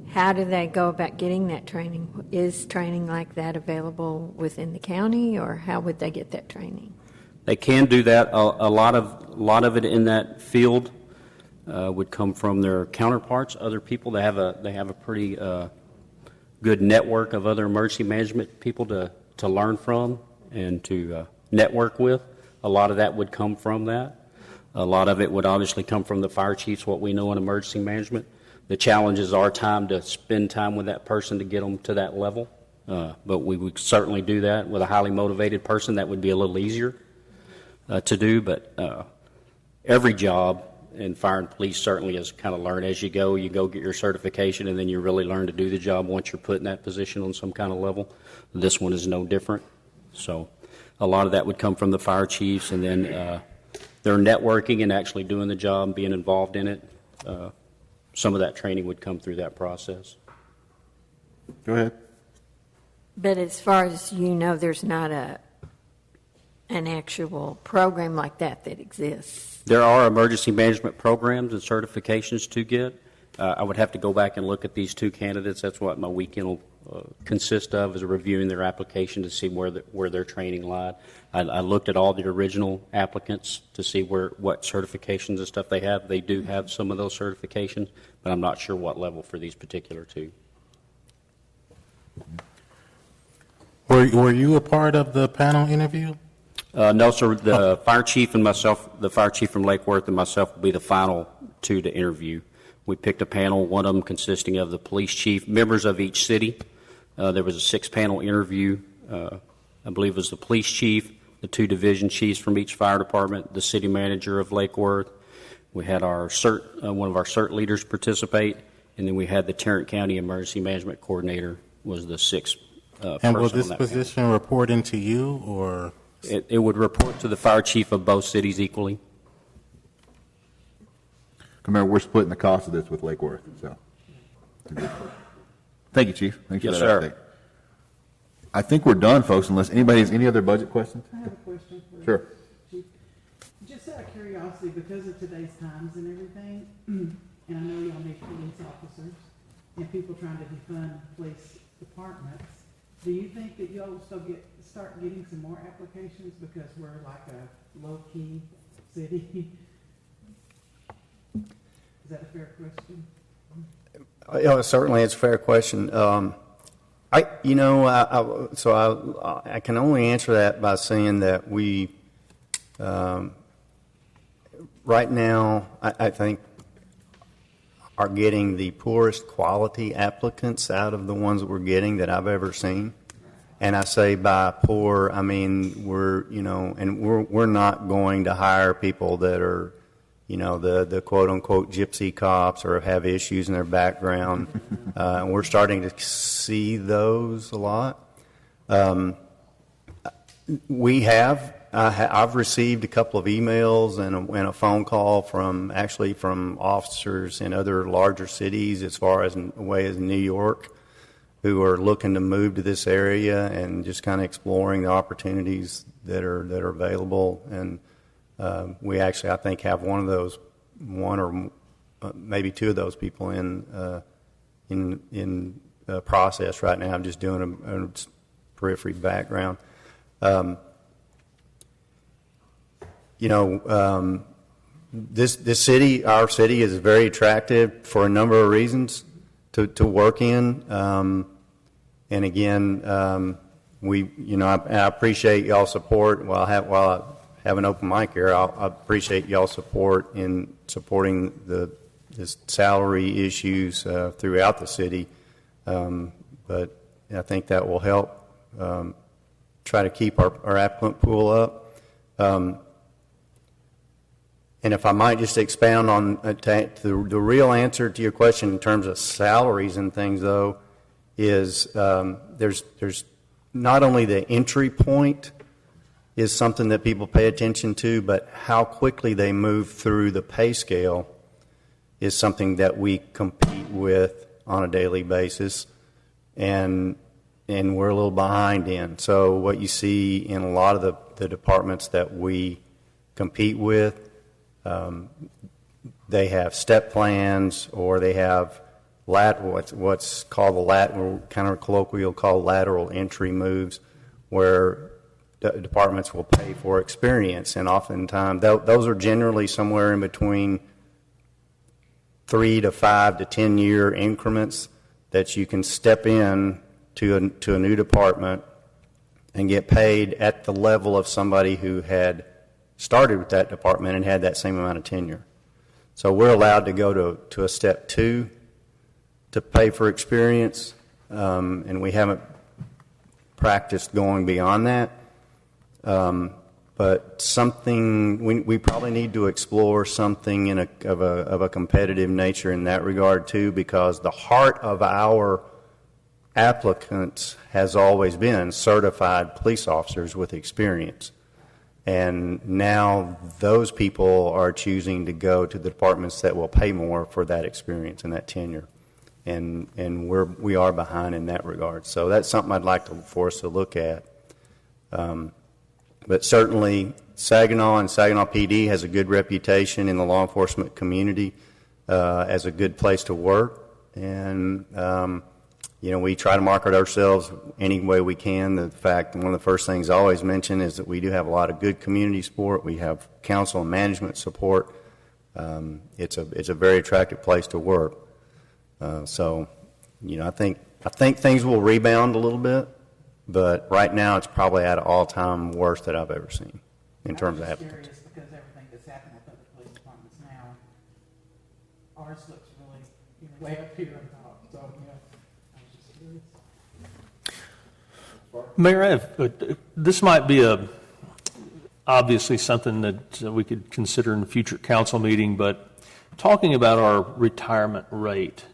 how do they go about getting that training? Is training like that available within the county, or how would they get that training? They can do that. A lot of it in that field would come from their counterparts, other people. They have a pretty good network of other emergency management people to learn from and to network with. A lot of that would come from that. A lot of it would obviously come from the fire chiefs, what we know in emergency management. The challenge is our time to spend time with that person to get them to that level. But we would certainly do that with a highly motivated person. That would be a little easier to do. But every job in fire and police certainly is kind of learn as you go. You go get your certification, and then you really learn to do the job once you're put in that position on some kind of level. This one is no different. So a lot of that would come from the fire chiefs, and then their networking and actually doing the job and being involved in it. Some of that training would come through that process. Go ahead. But as far as you know, there's not an actual program like that exists. There are emergency management programs and certifications to get. I would have to go back and look at these two candidates. That's what my weekend will consist of, is reviewing their application to see where their training lied. I looked at all the original applicants to see what certifications and stuff they have. They do have some of those certifications, but I'm not sure what level for these particular two. Were you a part of the panel interview? No, sir. The fire chief and myself, the fire chief from Lake Worth and myself will be the final two to interview. We picked a panel, one of them consisting of the police chief, members of each city. There was a 6-panel interview. I believe it was the police chief, the 2 division chiefs from each fire department, the city manager of Lake Worth. We had our one of our CERT leaders participate, and then we had the Tarrant County Emergency Management Coordinator was the 6th person. And will this position report into you, or? It would report to the fire chief of both cities equally. Remember, we're splitting the cost of this with Lake Worth, so. Thank you, Chief. Thanks Yes, for that sir. update. I think we're done, folks, unless anybody has any other budget questions? I have a question for you. Sure. Chief. Just out of curiosity, because of today's times and everything, and I know y'all need police officers and people trying to defund police departments, do you think that y'all will still start getting some more applications because we're like a low-key city? Is that a fair question? Certainly, it's a fair question. I can only answer that by saying that we, right now, I think, are getting the poorest quality applicants out of the ones that we're getting that I've ever seen. And I say by poor, I mean we're not going to hire people that are, the quote unquote gypsy cops or have issues in their background. We're starting to see those a lot. I've received a couple of emails and a phone call from officers in other larger cities as far as away as New York, who are looking to move to this area and just kind of exploring the opportunities that are available. And we actually, I think, have one or maybe 2 of those people in process right now. I'm just doing a periphery background. This city, our city, is very attractive for a number of reasons to work in. And again, I appreciate y'all's support. While I have an open mic here, I appreciate y'all's support in supporting the salary issues throughout the city. But I think that will help try to keep our applicant pool up. And if I might just expound on the real answer to your question in terms of salaries and things, though, is there's not only the entry point is something that people pay attention to, but how quickly they move through the pay scale is something that we compete with on a daily basis, and we're a little behind in. So what you see in a lot of the departments that we compete with, they have step plans, or they have what's called kind of colloquial called lateral entry moves, where departments will pay for experience, and oftentimes those are generally somewhere in between 3 to 5 to 10 year increments that you can step in to a new department and get paid at the level of somebody who had started with that department and had that same amount of tenure. So we're allowed to go to a step 2 to pay for experience, and we haven't practiced going beyond that. But something, we probably need to explore something of a competitive nature in that regard too, because the heart of our applicants has always been certified police officers with experience. And now those people are choosing to go to the departments that will pay more for that experience and that tenure. And we are behind in that regard. So that's something I'd like for us to look at. But certainly Saginaw and Saginaw PD has a good reputation in the law enforcement community as a good place to work. And, we try to market ourselves any way we can. The fact, one of the first things I always mention is that we do have a lot of good community support. We have council and management support. It's a very attractive place to work. So, I think things will rebound a little bit, but right now it's probably at an all-time worst that I've ever seen in terms of applicants. I'm just curious because everything that's happened with other police departments now, ours looks really way up here on top. So, I was just curious. Mayor, this might be obviously something that we could consider in a future council meeting, but talking about our retirement rate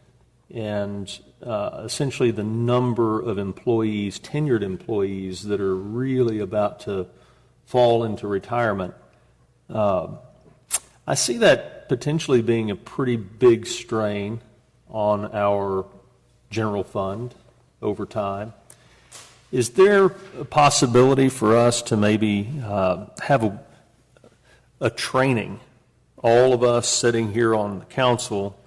and essentially the number of employees, tenured employees, that are really about to fall into retirement, I see that potentially being a pretty big strain on our general fund over time. Is there a possibility for us to maybe have a training, all of us sitting here on the council,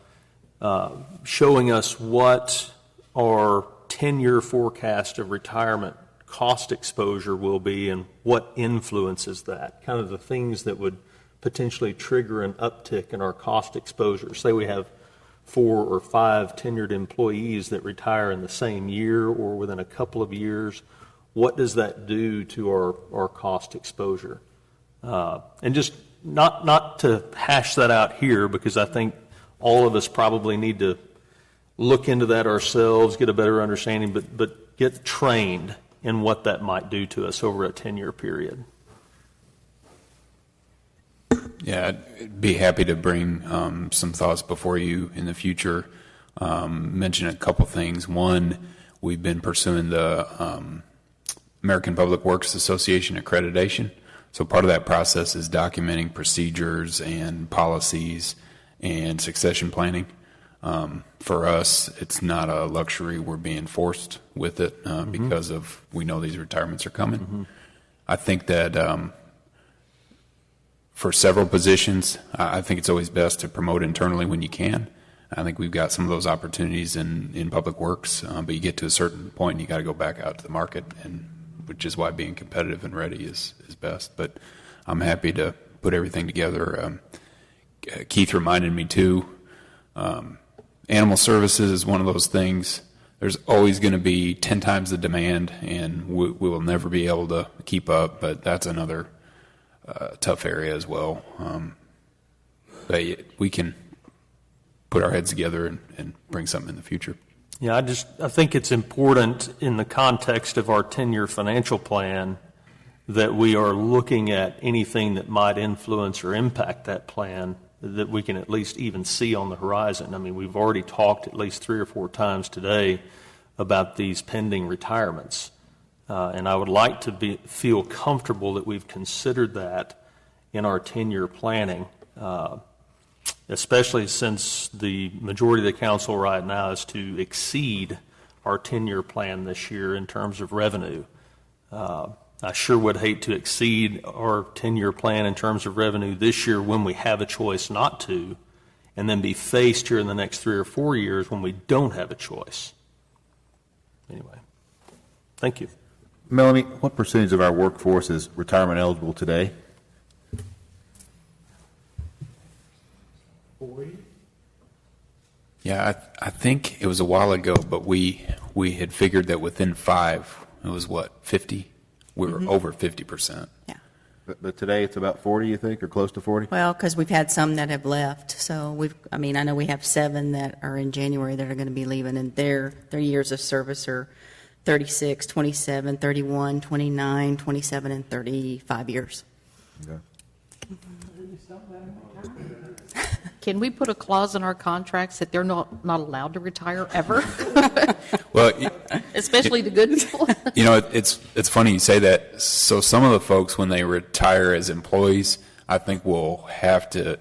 showing us what our 10-year forecast of retirement cost exposure will be and what influences that, kind of the things that would potentially trigger an uptick in our cost exposure? Say we have 4 or 5 tenured employees that retire in the same year or within a couple of years. What does that do to our cost exposure? And just not to hash that out here, because I think all of us probably need to look into that ourselves, get a better understanding, but get trained in what that might do to us over a 10-year period. Yeah, I'd be happy to bring some thoughts before you in the future. Mention a couple things. One, we've been pursuing the American Public Works Association accreditation. So part of that process is documenting procedures and policies and succession planning. For us, it's not a luxury. We're being forced with it because of, we know these retirements are coming. Mm-hmm. I think that for several positions, I think it's always best to promote internally when you can. I think we've got some of those opportunities in Public Works, but you get to a certain point and you got to go back out to the market, and which is why being competitive and ready is best. But I'm happy to put everything together. Keith reminded me too, animal services is one of those things. There's always going to be 10 times the demand, and we will never be able to keep up, but that's another tough area as well. But we can put our heads together and bring something in the future. Yeah, I think it's important in the context of our 10-year financial plan that we are looking at anything that might influence or impact that plan that we can at least even see on the horizon. I mean, we've already talked at least 3 or 4 times today about these pending retirements. And I would like to feel comfortable that we've considered that in our 10-year planning, especially since the majority of the council right now is to exceed our 10-year plan this year in terms of revenue. I sure would hate to exceed our 10-year plan in terms of revenue this year when we have a choice not to, and then be faced here in the next 3 or 4 years when we don't have a choice. Anyway, thank you. Melanie, what percentage of our workforce is retirement eligible today? 40? Yeah, I think it was a while ago, but we had figured that within 5, it was what, 50? we were over 50%. But today it's about 40, you think, or close to 40? Well, because we've had some that have left, so I know we have 7 that are in January that are going to be leaving, and their years of service are 36, 27, 31, 29, 27, and 35 years. Okay. Can we put a clause in our contracts that they're not allowed to retire ever? Well, Especially the good people? You know, it's funny you say that. So some of the folks, when they retire as employees, I think we'll have to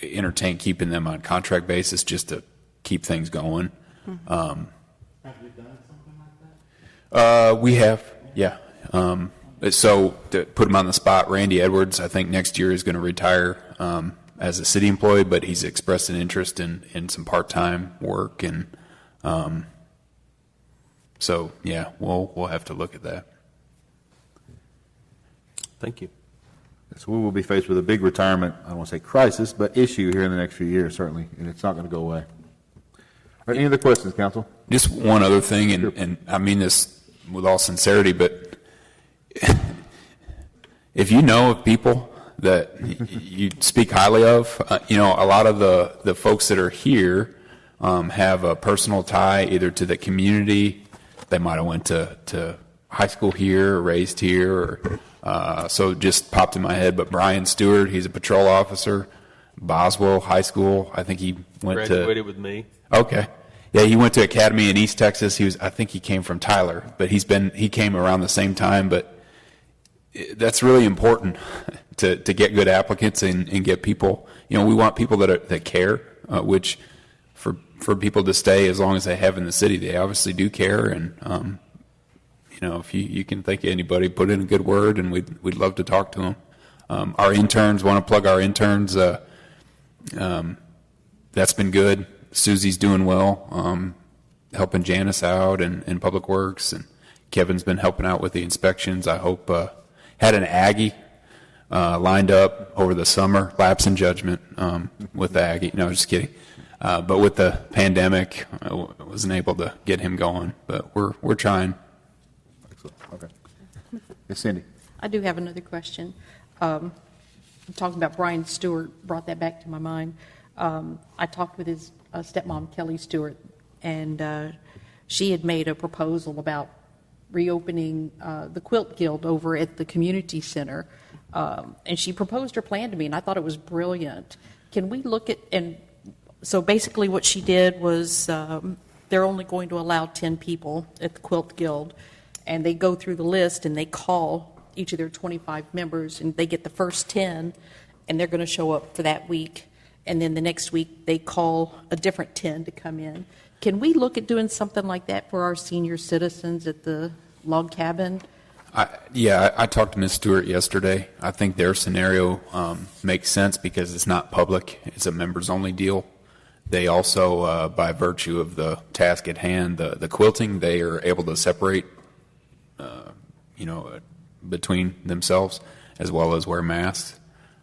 entertain keeping them on contract basis just to keep things going. Have you done something like that? We have, yeah. So to put him on the spot, Randy Edwards, I think next year is going to retire as a city employee, but he's expressed an interest in some part-time work, and so yeah, we'll have to look at that. Thank you. So we will be faced with a big retirement, I don't want to say crisis, but issue here in the next few years, certainly, and it's not going to go away. All right, any other questions, council? Just one other thing, and I mean this with all sincerity, but if you know of people that you speak highly of, a lot of the folks that are here have a personal tie either to the community, they might have went to high school here, or raised here, or so it just popped in my head. But Brian Stewart, he's a patrol officer, Boswell High School. I think he went Graduated with me. Okay. Yeah, he went to Academy in East Texas. I think he came from Tyler, but he came around the same time. But that's really important to get good applicants and get people. We want people that care, which for people to stay as long as they have in the city, they obviously do care. And if you can think of anybody, put in a good word, and we'd love to talk to them. Our interns, want to plug our interns. That's been good. Susie's doing well, helping Janice out in Public Works, and Kevin's been helping out with the inspections. I hope had an Aggie lined up over the summer, lapse in judgment with the Aggie. No, just kidding. But with the pandemic, I wasn't able to get him going. But we're trying. Excellent. Okay. Yes, Cindy. I do have another question. Talking about Brian Stewart brought that back to my mind. I talked with his stepmom, Kelly Stewart, and she had made a proposal about reopening the Quilt Guild over at the community center. And she proposed her plan to me, and I thought it was brilliant. Can we look at, and so basically what she did was they're only going to allow 10 people at the Quilt Guild, and they go through the list and they call each of their 25 members, and they get the first 10, and they're going to show up for that week. And then the next week they call a different 10 to come in. Can we look at doing something like that for our senior citizens at the log cabin? I talked to Ms. Stewart yesterday. I think their scenario makes sense because it's not public. It's a members-only deal. They also, by virtue of the task at hand, the quilting, they are able to separate, between themselves as well as wear masks.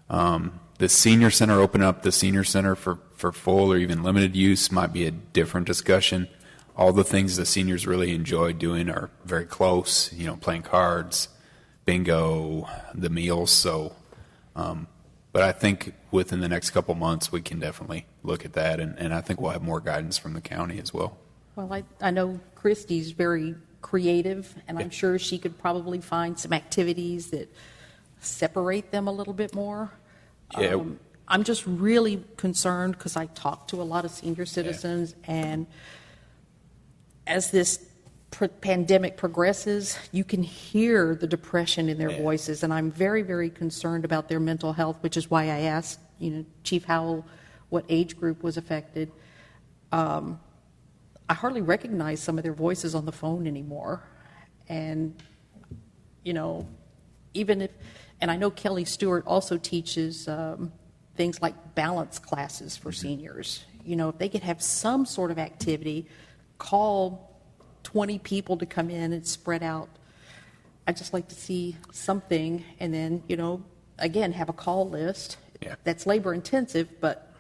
The senior center, open up the senior center for full or even limited use might be a different discussion. All the things the seniors really enjoy doing are very close, playing cards, bingo, the meals. So, but I think within the next couple months, we can definitely look at that, and I think we'll have more guidance from the county as well. Well, I know Christy's very creative, and I'm sure she could probably find some activities that separate them a little bit more. Yeah. I'm just really concerned because I talk to a lot of senior citizens, and as this pandemic progresses, you can hear the depression in their voices, and I'm very, very concerned about their mental health, which is why I asked, Chief Howell what age group was affected. I hardly recognize some of their voices on the phone anymore, and even if, and I know Kelly Stewart also teaches things like balance classes for seniors. If they could have some sort of activity, call 20 people to come in and spread out. I'd just like to see something, and then, again, have a call list. That's labor intensive, but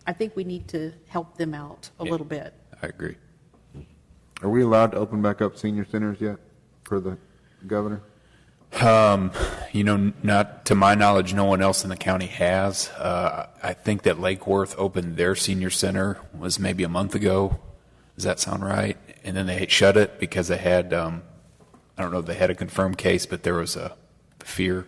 I think we need to help them out a little bit. I agree. Are we allowed to open back up senior centers yet, per the governor? Not to my knowledge, no one else in the county has. I think that Lake Worth opened their senior center was maybe a month ago. Does that sound right? And then they shut it because they had, I don't know if they had a confirmed case, but there was a fear.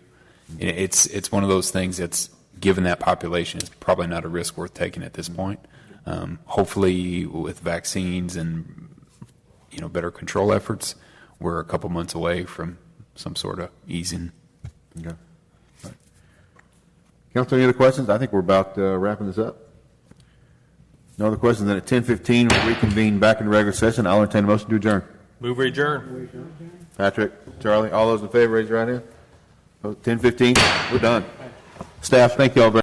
It's one of those things that's, given that population, it's probably not a risk worth taking at this point. Hopefully, with vaccines and better control efforts, we're a couple months away from some sort of easing. Okay. Right. Council, any other questions? I think we're about wrapping this up. No other questions. Then at 10:15, we'll reconvene back in regular session. I'll entertain a motion to adjourn. Move adjourn. Patrick, Charlie, all those in favor, raise your right hand. 10:15, we're done. Staff, thank you all very